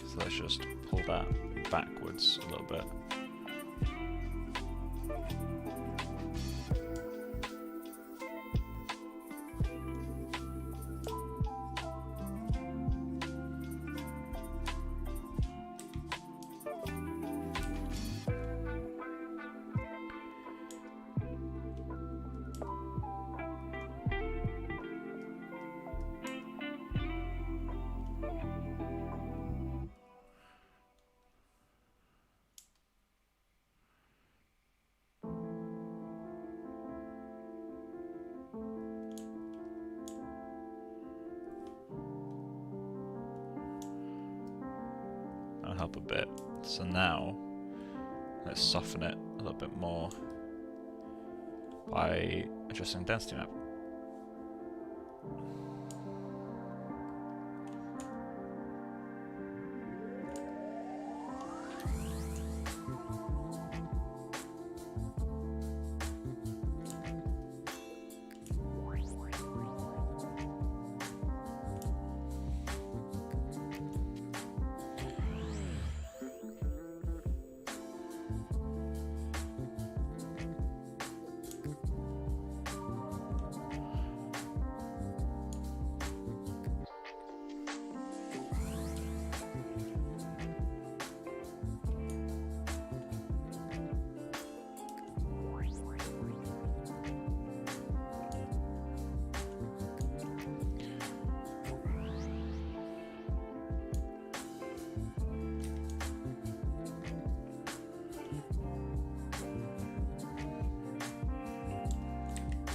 So let's just pull that backwards a little bit. That'll help a bit. So now, let's soften it a little bit more by adjusting density map.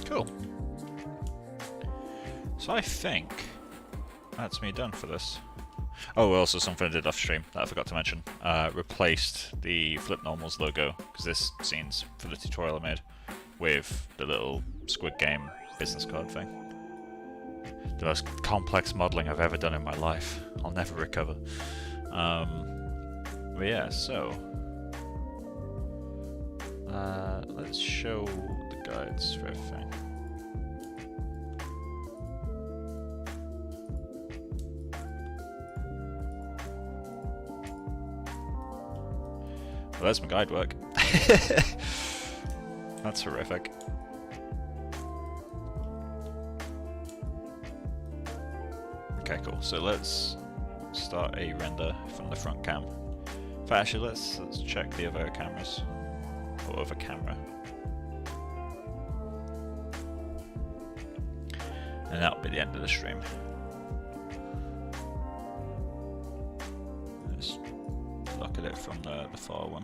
Cool. So I think that's me done for this. Oh, also something I did off stream that I forgot to mention. Replaced the Flip Normals logo, because this scene's for the tutorial I made, with the little Squid Game business card thing. The most complex modelling I've ever done in my life. I'll never recover. But yeah, so let's show the guides for everything. Well, there's my guide work. That's horrific. Okay, cool. So let's start a render from the front cam. In fact, actually, let's check the other cameras, or other camera. And that'll be the end of the stream. Let's look at it from the far one.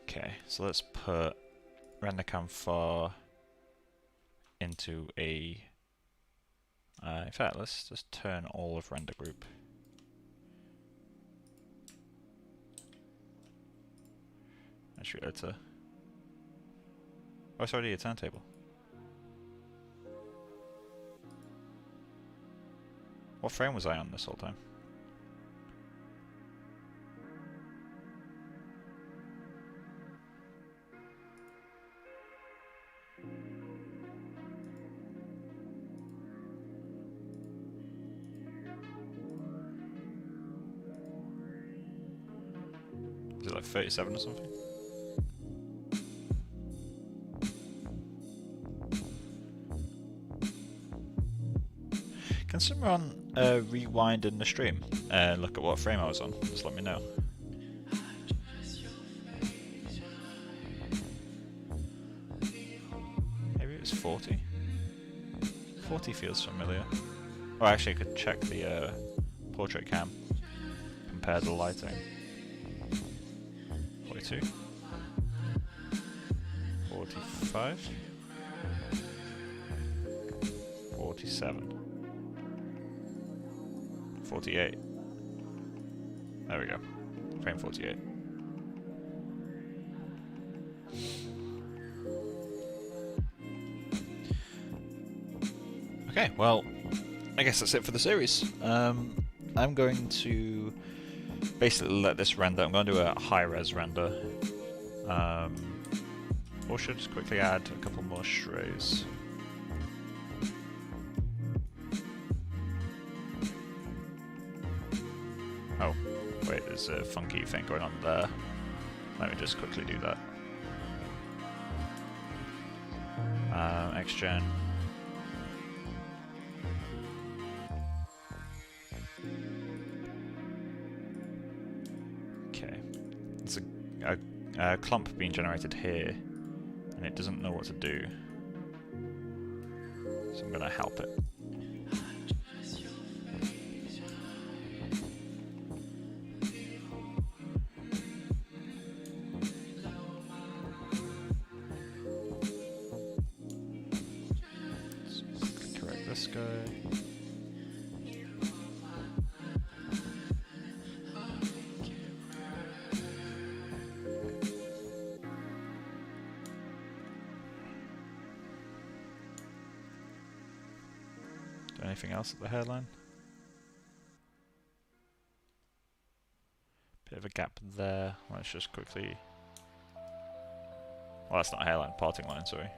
Okay, so let's put render cam far into a. In fact, let's just turn all of render group. Actually, it's a. Oh, it's already a turntable. What frame was I on this whole time? Is it like 37 or something? Can someone rewind in the stream and look at what frame I was on? Just let me know. Maybe it was 40? 40 feels familiar. Oh, actually I could check the portrait cam. Compare the lighting. 42. 45. 47. 48. There we go. Frame 48. Okay, well, I guess that's it for the series. I'm going to basically let this render. I'm going to do a high-res render. Or should I just quickly add a couple more strays? Oh, wait, there's a funky thing going on there. Let me just quickly do that. Xgen. Okay. It's a clump being generated here, and it doesn't know what to do. So I'm going to help it. This guy. Do anything else at the hairline? Bit of a gap there. Let's just quickly. Well, that's not a hairline, parting line, sorry.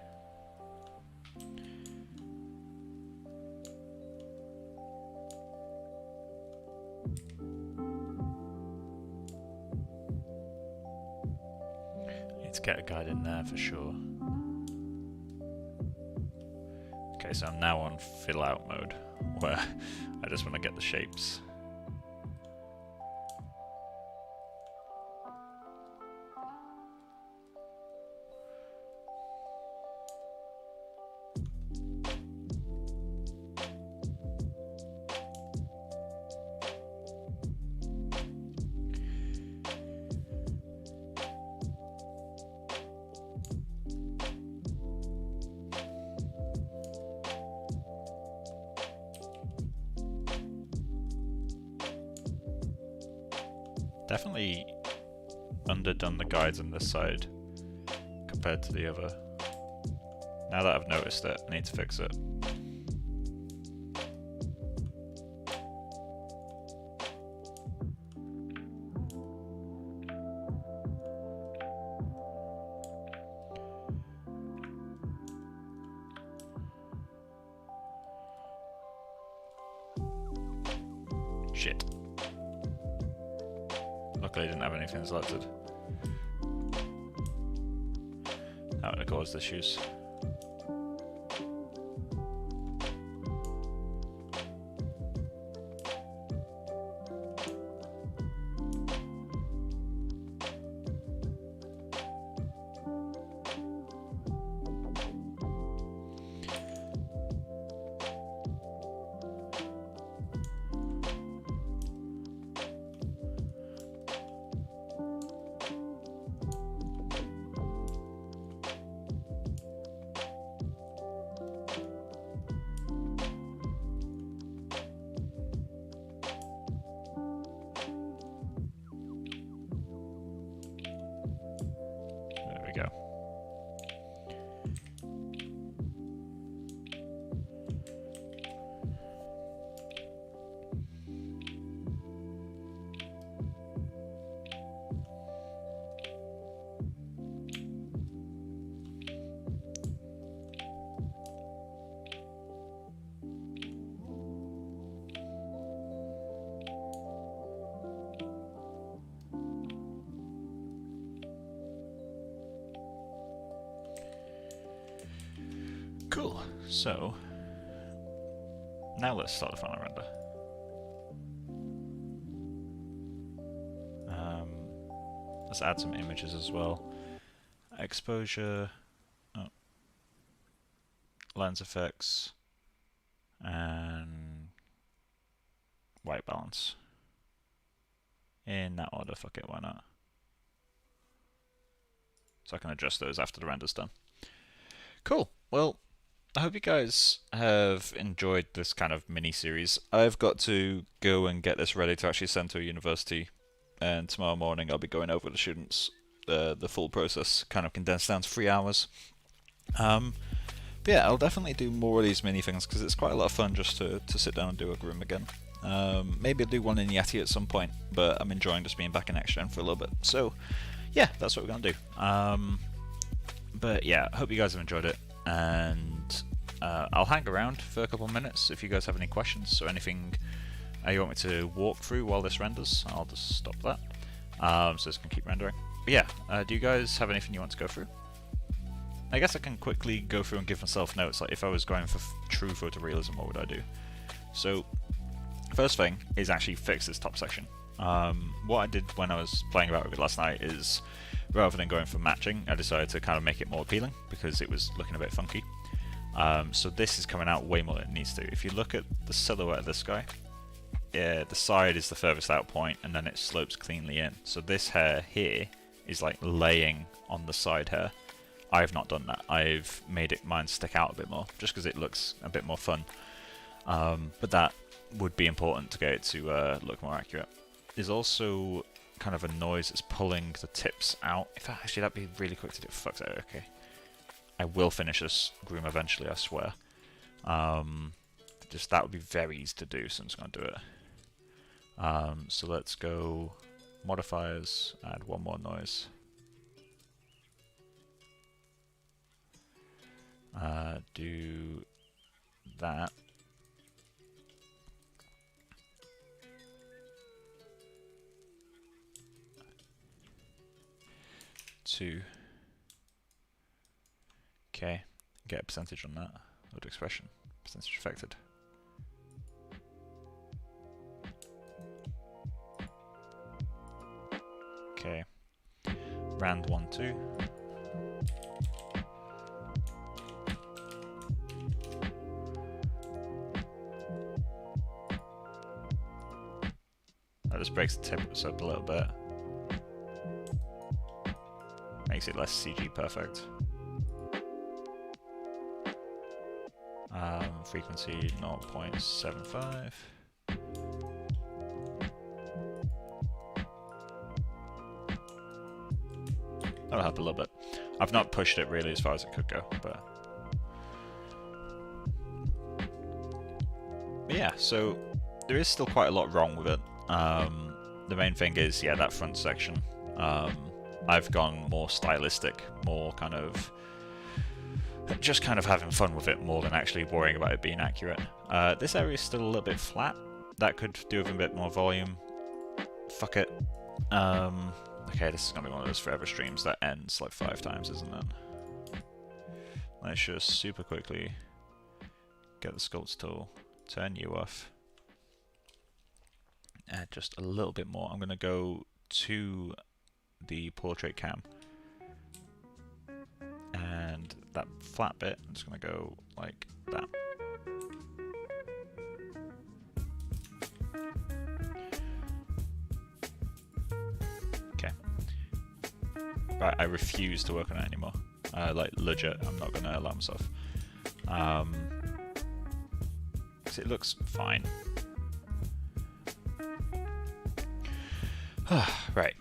Need to get a guide in there for sure. Okay, so I'm now on fill out mode, where I just want to get the shapes. Definitely underdone the guides on this side compared to the other. Now that I've noticed it, I need to fix it. Shit. Luckily I didn't have anything selected. That would have caused issues. There we go. Cool. So now let's start the final render. Let's add some images as well. Exposure, lens effects, and white balance. In that order, fuck it, why not? So I can adjust those after the render's done. Cool. Well, I hope you guys have enjoyed this kind of mini-series. I've got to go and get this ready to actually send to a university, and tomorrow morning I'll be going over with the students the full process, kind of condensed down to 3 hours. But yeah, I'll definitely do more of these mini things because it's quite a lot of fun just to sit down and do a Groom again. Maybe I'll do one in Yeti at some point, but I'm enjoying just being back in X-Gen for a little bit. So yeah, that's what we're going to do. But yeah, I hope you guys have enjoyed it, and I'll hang around for a couple of minutes if you guys have any questions or anything you want me to walk through while this renders. I'll just stop that, so this can keep rendering. But yeah, do you guys have anything you want to go through? I guess I can quickly go through and give myself notes, like if I was going for true photorealism, what would I do? So, first thing is actually fix this top section. What I did when I was playing about with it last night is, rather than going for matching, I decided to kind of make it more appealing because it was looking a bit funky. So this is coming out way more than it needs to. If you look at the silhouette of this guy, the side is the furthest out point and then it slopes cleanly in. So this hair here is like laying on the side hair. I've not done that. I've made mine stick out a bit more just because it looks a bit more fun. But that would be important to get it to look more accurate. There's also kind of a noise that's pulling the tips out. In fact, actually, that'd be really quick to do. Fuck's sake, okay. I will finish this Groom eventually, I swear. Just that would be very easy to do, so I'm just going to do it. So let's go modifiers, add one more noise. Do that. Okay, get a percentage on that. Load expression, percentage affected. Okay, rand 1, 2. That just breaks the tips up a little bit. Makes it less CG perfect. Frequency 0.75. That'll help a little bit. I've not pushed it really as far as it could go, but yeah, so there is still quite a lot wrong with it. The main thing is, yeah, that front section. I've gone more stylistic, more kind of just kind of having fun with it more than actually worrying about it being accurate. This area is still a little bit flat. That could do with a bit more volume. Fuck it. Okay, this is going to be one of those forever streams that ends like 5 times, isn't it? let's just super quickly get the sculpt tool, turn you off, add just a little bit more. I'm going to go to the portrait cam, and that flat bit, I'm just going to go like that. Okay. Right, I refuse to work on it anymore. Like legit, I'm not going to allow myself. Because it looks fine. Right,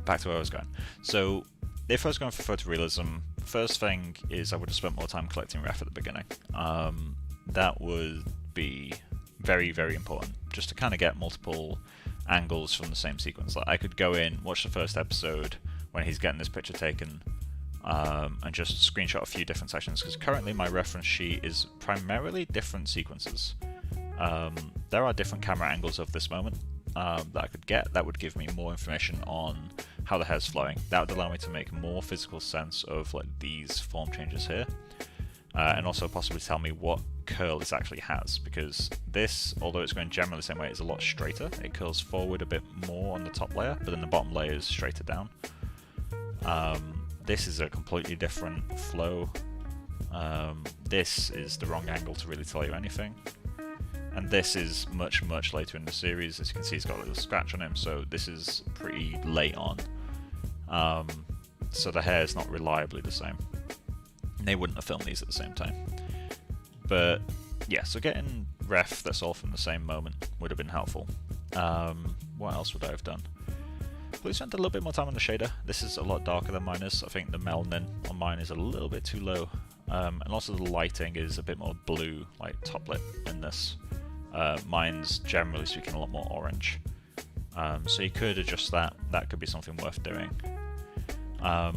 back to where I was going. So, if I was going for photorealism, first thing is I would have spent more time collecting ref at the beginning. That would be very, very important, just to kind of get multiple angles from the same sequence. Like I could go in, watch the first episode when he's getting this picture taken, and just screenshot a few different sections, because currently my reference sheet is primarily different sequences. There are different camera angles of this moment that I could get that would give me more information on how the hair's flowing. That would allow me to make more physical sense of like these form changes here, and also possibly tell me what curl this actually has, because this, although it's going generally the same way, is a lot straighter. It curls forward a bit more on the top layer, but then the bottom layer is straighter down. This is a completely different flow. This is the wrong angle to really tell you anything. And this is much, much later in the series. As you can see, he's got a little scratch on him, so this is pretty late on. So the hair is not reliably the same. And they wouldn't have filmed these at the same time. But yeah, so getting ref that's all from the same moment would have been helpful. What else would I have done? Probably spent a little bit more time on the shader. This is a lot darker than mine is. I think the melanin on mine is a little bit too low. And also the lighting is a bit more blue, like top lit in this. Mine's, generally speaking, a lot more orange. So you could adjust that. That could be something worth doing. But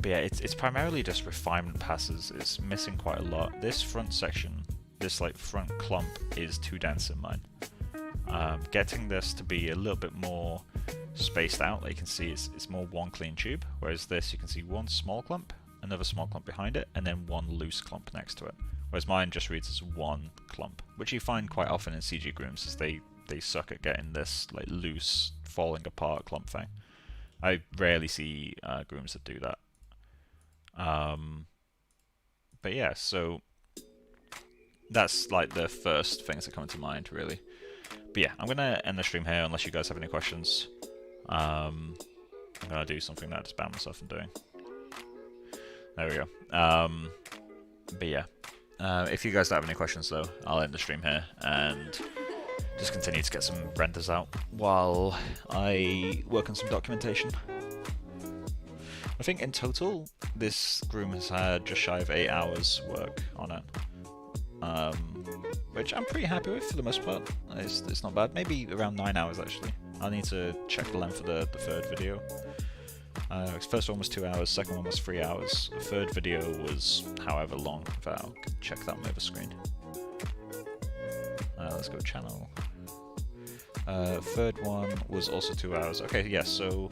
yeah, it's primarily just refinement passes. It's missing quite a lot. This front section, this like front clump, is too dense in mine. Getting this to be a little bit more spaced out, like you can see it's more one clean tube, whereas this you can see one small clump, another small clump behind it, and then one loose clump next to it. Whereas mine just reads as one clump, which you find quite often in CG grooms, as they suck at getting this like loose, falling apart clump thing. I rarely see grooms that do that. But yeah, so that's like the first things that come to mind, really. But yeah, I'm gonna end the stream here unless you guys have any questions. I'm gonna do something that I just banned myself from doing. There we go. But yeah, if you guys don't have any questions though, I'll end the stream here and just continue to get some renders out while I work on some documentation. I think in total, this Groom has had just shy of 8 hours work on it. Which I'm pretty happy with for the most part. It's not bad. Maybe around 9 hours actually. I need to check the length of the third video. First one was 2 hours, second one was 3 hours. The third video was however long. In fact, I'll check that on the other screen. Let's go channel. Third one was also 2 hours. Okay, yes, so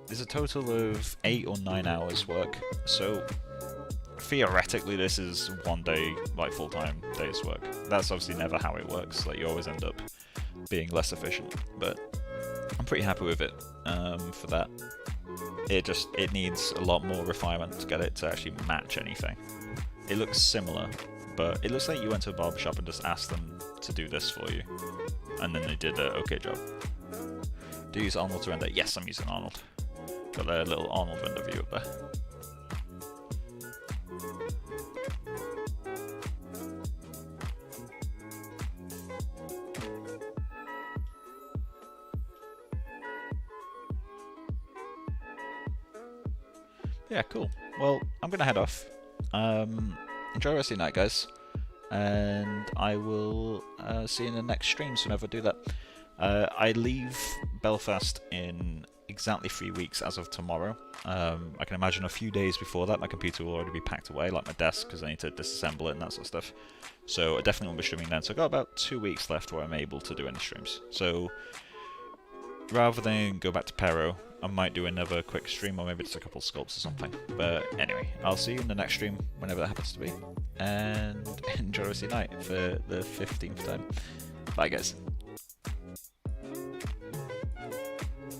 there's a total of 8 or 9 hours work. So theoretically this is one day, like full-time day's work. That's obviously never how it works. Like you always end up being less efficient, but I'm pretty happy with it for that. It needs a lot more refinement to get it to actually match anything. It looks similar, but it looks like you went to a barbershop and just asked them to do this for you, and then they did an okay job. Do you use Arnold to render? Yes, I'm using Arnold. Got a little Arnold render view up there. Yeah, cool. Well, I'm going to head off. Enjoy the rest of your night, guys. And I will see you in the next streams whenever I do that. I leave Belfast in exactly 3 weeks as of tomorrow. I can imagine a few days before that my computer will already be packed away, like my desk, because I need to disassemble it and that sort of stuff. So I definitely won't be streaming then. So I've got about 2 weeks left where I'm able to do any streams. So rather than go back to Pero, I might do another quick stream, or maybe just a couple sculpts or something. But anyway, I'll see you in the next stream, whenever that happens to be. And enjoy the rest of your night for the 15th time. Bye guys.